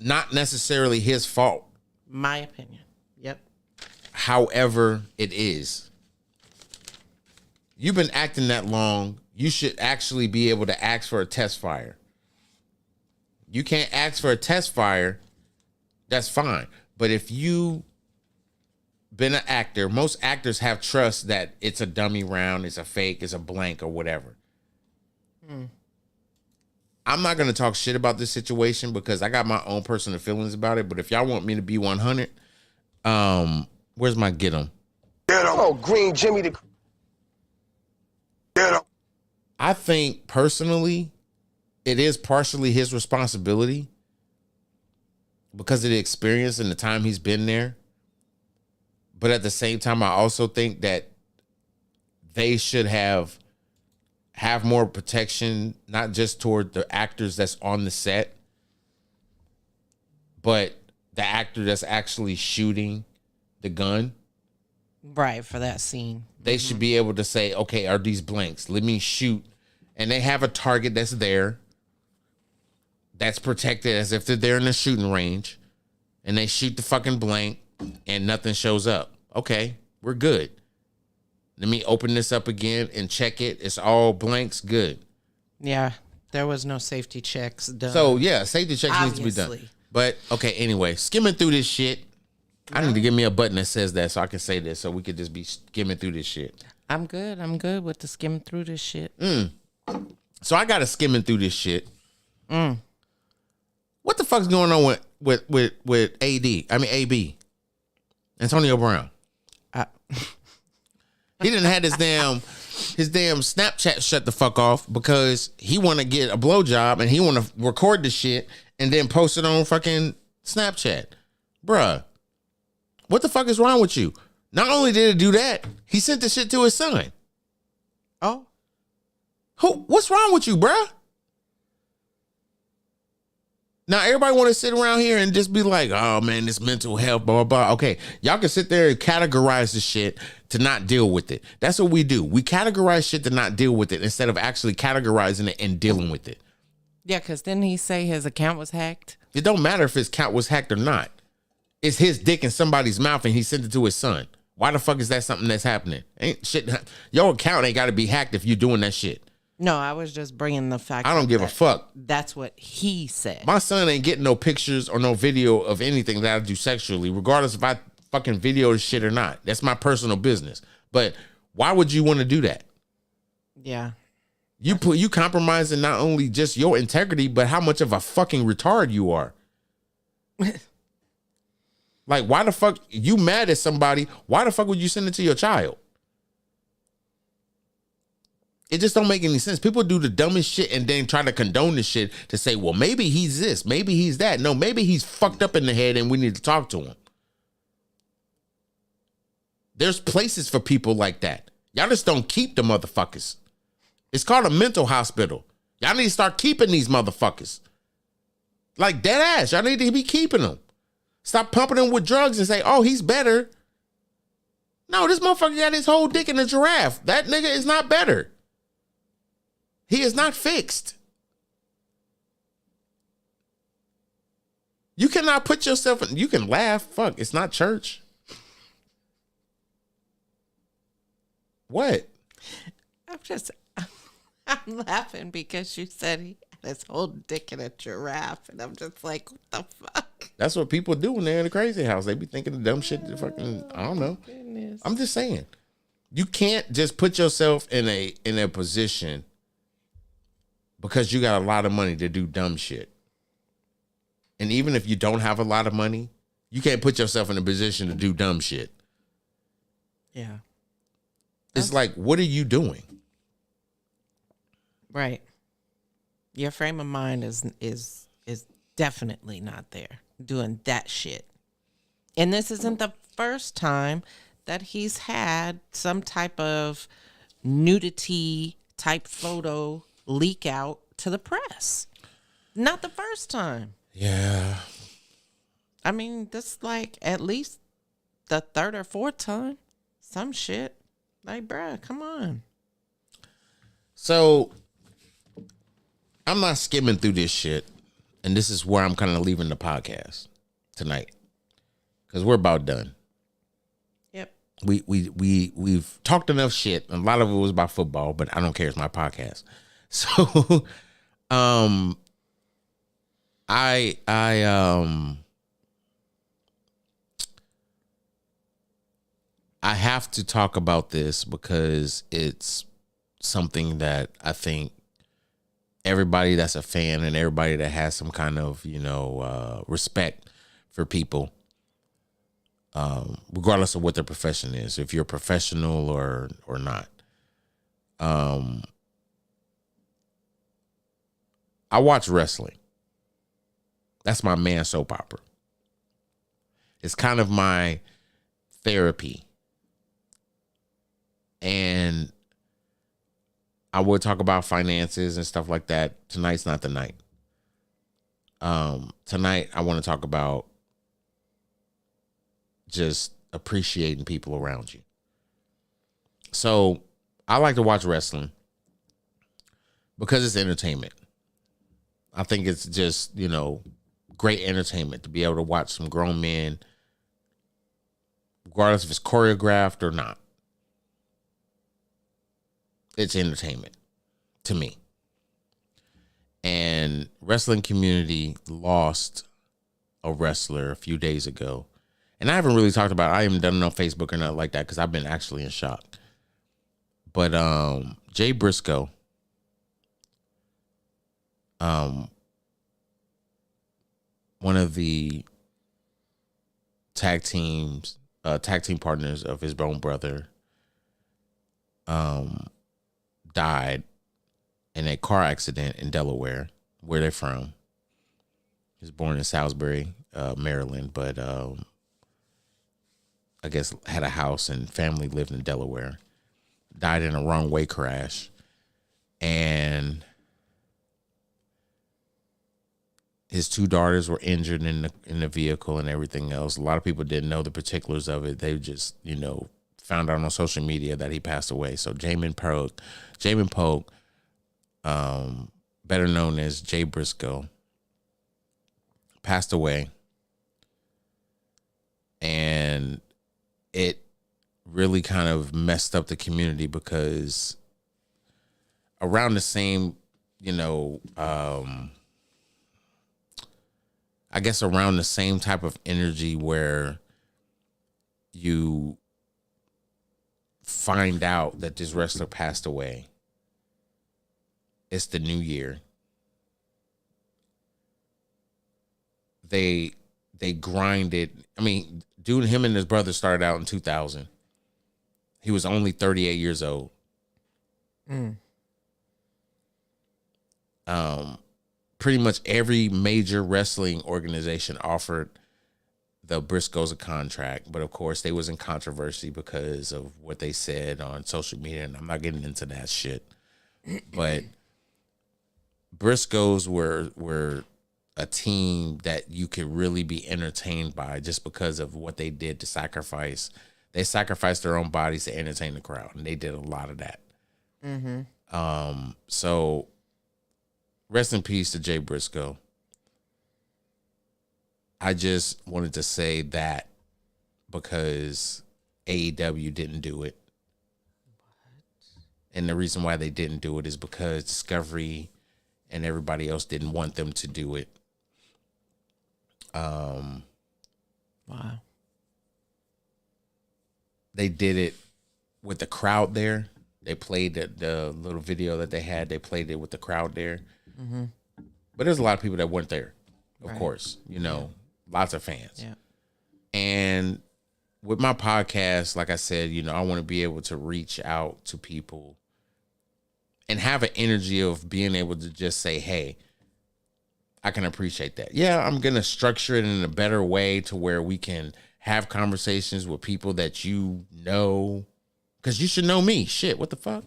not necessarily his fault. My opinion. Yep. However, it is. You've been acting that long. You should actually be able to ask for a test fire. You can't ask for a test fire. That's fine. But if you been an actor, most actors have trust that it's a dummy round, it's a fake, it's a blank or whatever. I'm not going to talk shit about this situation because I got my own personal feelings about it. But if y'all want me to be 100, where's my get 'em? Get 'em. Oh, Green Jimmy the... Get 'em. I think personally, it is partially his responsibility because of the experience and the time he's been there. But at the same time, I also think that they should have more protection, not just toward the actors that's on the set, but the actor that's actually shooting the gun. Right, for that scene. They should be able to say, okay, are these blanks? Let me shoot. And they have a target that's there, that's protected as if they're there in the shooting range. And they shoot the fucking blank and nothing shows up. Okay, we're good. Let me open this up again and check it. It's all blanks. Good. Yeah, there was no safety checks done. So, yeah, safety checks need to be done. Obviously. But, okay, anyway, skimming through this shit. I need to give me a button that says that so I can say this so we could just be skimming through this shit. I'm good with the skimming through this shit. So I got to skimming through this shit. What the fuck's going on with AB? Antonio Brown. He didn't have his damn Snapchat shut the fuck off because he want to get a blowjob and he want to record the shit and then post it on fucking Snapchat. Bruh, what the fuck is wrong with you? Not only did it do that, he sent the shit to his son. Oh. What's wrong with you, bruh? Now, everybody want to sit around here and just be like, oh, man, this mental health, blah, blah, blah. Okay, y'all can sit there and categorize the shit to not deal with it. That's what we do. We categorize shit to not deal with it instead of actually categorizing it and dealing with it. Yeah, because didn't he say his account was hacked? It don't matter if his account was hacked or not. It's his dick in somebody's mouth and he sent it to his son. Why the fuck is that something that's happening? Ain't shit. Your account ain't got to be hacked if you're doing that shit. No, I was just bringing the fact. I don't give a fuck. That's what he said. My son ain't getting no pictures or no video of anything that I do sexually, regardless if I fucking video the shit or not. That's my personal business. But why would you want to do that? Yeah. You compromising not only just your integrity, but how much of a fucking retard you are. Like, why the fuck you mad at somebody? Why the fuck would you send it to your child? It just don't make any sense. People do the dumbest shit and then try to condone the shit to say, well, maybe he's this, maybe he's that. No, maybe he's fucked up in the head and we need to talk to him. There's places for people like that. Y'all just don't keep the motherfuckers. It's called a mental hospital. Y'all need to start keeping these motherfuckers. Like dead ass. Y'all need to be keeping them. Stop pumping him with drugs and say, oh, he's better. No, this motherfucker got his whole dick in a giraffe. That nigga is not better. He is not fixed. You cannot put yourself in, you can laugh. Fuck, it's not church. What? I'm laughing because you said he had his whole dick in a giraffe, and I'm just like, what the fuck? That's what people do when they're in the crazy house. They be thinking of dumb shit. Fucking, I don't know. Goodness. I'm just saying, you can't just put yourself in a position because you got a lot of money to do dumb shit. And even if you don't have a lot of money, you can't put yourself in a position to do dumb shit. Yeah. It's like, what are you doing? Right. Your frame of mind is definitely not there doing that shit. And this isn't the first time that he's had some type of nudity type photo leak out to the press. Not the first time. Yeah. I mean, this like at least the third or fourth time. Some shit. Like, bruh, come on. So I'm not skimming through this shit. And this is where I'm kind of leaving the podcast tonight. Because we're about done. Yep. We've talked enough shit. A lot of it was about football, but I don't care. It's my podcast. So I have to talk about this because it's something that I think everybody that's a fan and everybody that has some kind of, respect for people, regardless of what their profession is, if you're a professional or not. I watch wrestling. That's my man soap opera. It's kind of my therapy. And I would talk about finances and stuff like that. Tonight's not the night. Tonight, I want to talk about just appreciating people around you. So I like to watch wrestling because it's entertainment. I think it's just, great entertainment to be able to watch some grown men, regardless if it's choreographed or not. It's entertainment to me. And wrestling community lost a wrestler a few days ago. And I haven't really talked about it. I haven't done it on Facebook or nothing like that because I've been actually in shock. But Jay Briscoe, one of the tag team partners of his own brother, died in a car accident in Delaware, where they're from. He was born in Salisbury, Maryland, but I guess had a house and family lived in Delaware. Died in a wrong way crash. And his two daughters were injured in the vehicle and everything else. A lot of people didn't know the particulars of it. They just, found out on social media that he passed away. So Jamin Polk, better known as Jay Briscoe, passed away. And it really kind of messed up the community because around the same, I guess around the same type of energy where you find out that this wrestler passed away, it's the new year. They grinded. I mean, him and his brother started out in 2000. He was only 38 years old. Pretty much every major wrestling organization offered the Briscoes a contract, but of course they was in controversy because of what they said on social media, and I'm not getting into that shit. But Briscoes were a team that you could really be entertained by just because of what they did to sacrifice. They sacrificed their own bodies to entertain the crowd, and they did a lot of that. So rest in peace to Jay Briscoe. I just wanted to say that because AEW didn't do it. And the reason why they didn't do it is because Discovery and everybody else didn't want them to do it. Wow. They did it with the crowd there. They played the little video that they had. They played it with the crowd there. But there's a lot of people that weren't there. of course, you know, lots of fans. Yeah. And with my podcast, like I said, you know, I want to be able to reach out to people and have an energy of being able to just say, hey, I can appreciate that. Yeah, I'm going to structure it in a better way to where we can have conversations with people that you know, because you should know me. Shit, what the fuck?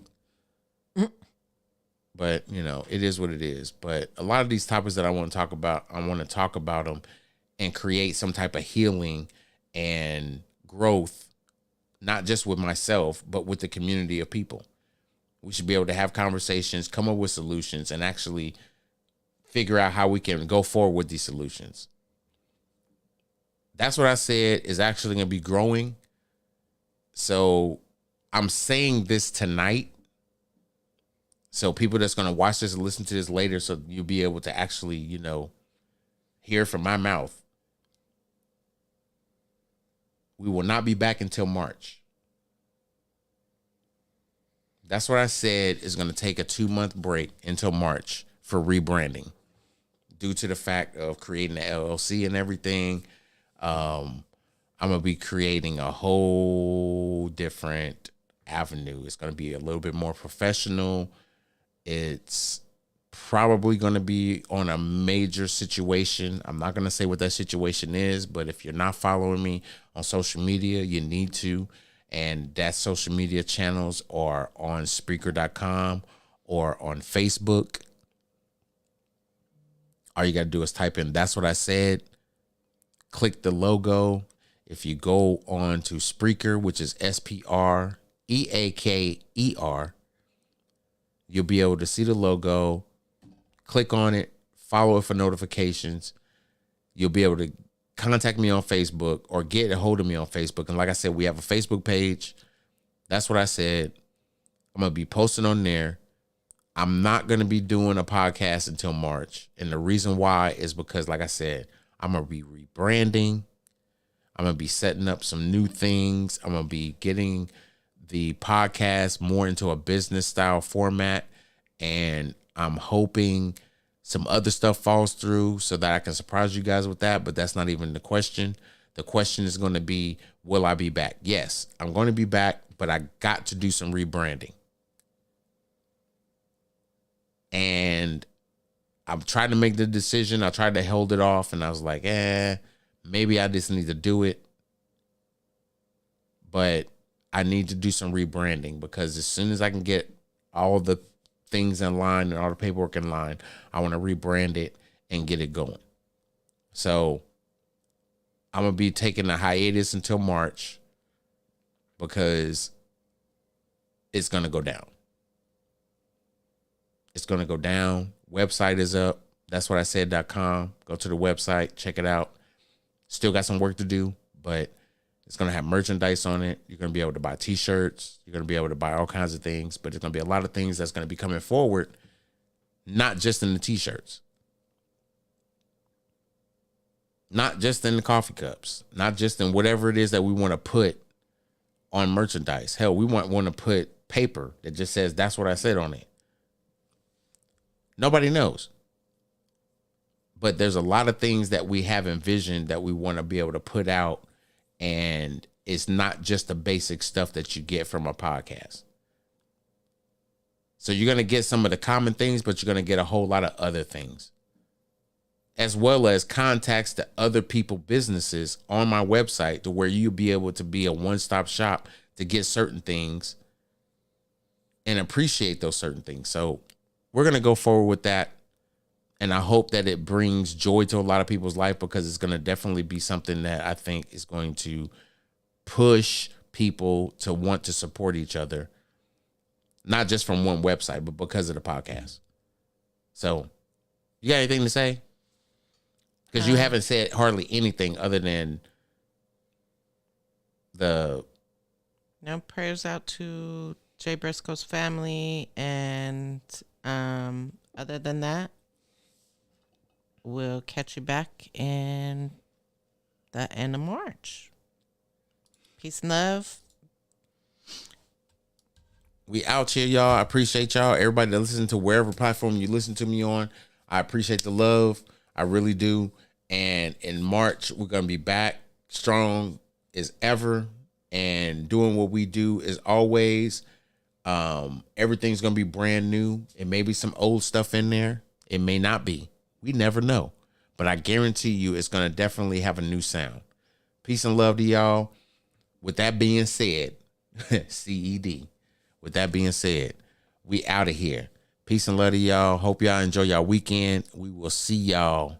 But, you know, it is what it is. But a lot of these topics that I want to talk about, I want to talk about them and create some type of healing and growth, not just with myself, but with the community of people. We should be able to have conversations, come up with solutions, and actually figure out how we can go forward with these solutions. That's what I said is actually going to be growing. So I'm saying this tonight. So people that's going to watch this and listen to this later, so you'll be able to actually, you know, hear from my mouth. We will not be back until March. That's what I said is going to take a 2-month break until March for rebranding due to the fact of creating the LLC and everything. I'm going to be creating a whole different avenue. It's going to be a little bit more professional. It's probably going to be on a major situation. I'm not going to say what that situation is, but if you're not following me on social media, you need to. And that social media channels are on Spreaker.com or on Facebook. All you got to do is type in "That's What I Said." Click the logo. If you go on to Spreaker, which is Spreaker, you'll be able to see the logo. Click on it. Follow it for notifications. You'll be able to contact me on Facebook or get a hold of me on Facebook. And like I said, we have a Facebook page. That's what I said. I'm going to be posting on there. I'm not going to be doing a podcast until March. And the reason why is because, like I said, I'm going to be rebranding. I'm going to be setting up some new things. I'm going to be getting the podcast more into a business style format. And I'm hoping some other stuff falls through so that I can surprise you guys with that. But that's not even the question. The question is going to be, will I be back? Yes, I'm going to be back, but I got to do some rebranding. And I'm trying to make the decision. I tried to hold it off, and I was like, maybe I just need to do it. But I need to do some rebranding, because as soon as I can get all the things in line and all the paperwork in line, I want to rebrand it and get it going. So I'm going to be taking a hiatus until March, because it's going to go down. It's going to go down. Website is up. That's what I said.com. Go to the website, check it out. Still got some work to do, but it's going to have merchandise on it. You're going to be able to buy t-shirts. You're going to be able to buy all kinds of things, but there's going to be a lot of things that's going to be coming forward, not just in the t-shirts, not just in the coffee cups, not just in whatever it is that we want to put on merchandise. Hell, we want to put paper that just says "That's What I Said" on it. Nobody knows. But there's a lot of things that we have envisioned that we want to be able to put out, and it's not just the basic stuff that you get from a podcast. So you're going to get some of the common things, but you're going to get a whole lot of other things, as well as contacts to other people, businesses on my website, to where you'll be able to be a one-stop shop to get certain things and appreciate those certain things. So we're going to go forward with that. And I hope that it brings joy to a lot of people's life, because it's going to definitely be something that I think is going to push people to want to support each other, not just from one website, but because of the podcast. So you got anything to say? Because you haven't said hardly anything other than the... No, prayers out to Jay Briscoe's family, and other than that, we'll catch you back in the end of March. Peace and love. We out here, y'all. I appreciate y'all. Everybody that listens to wherever platform you listen to me on, I appreciate the love. I really do. And in March, we're going to be back strong as ever and doing what we do as always. Everything's going to be brand new. It may be some old stuff in there. It may not be. We never know. But I guarantee you it's going to definitely have a new sound. Peace and love to y'all. With that being said, CED. With that being said, we out of here. Peace and love to y'all. Hope y'all enjoy y'all weekend. We will see y'all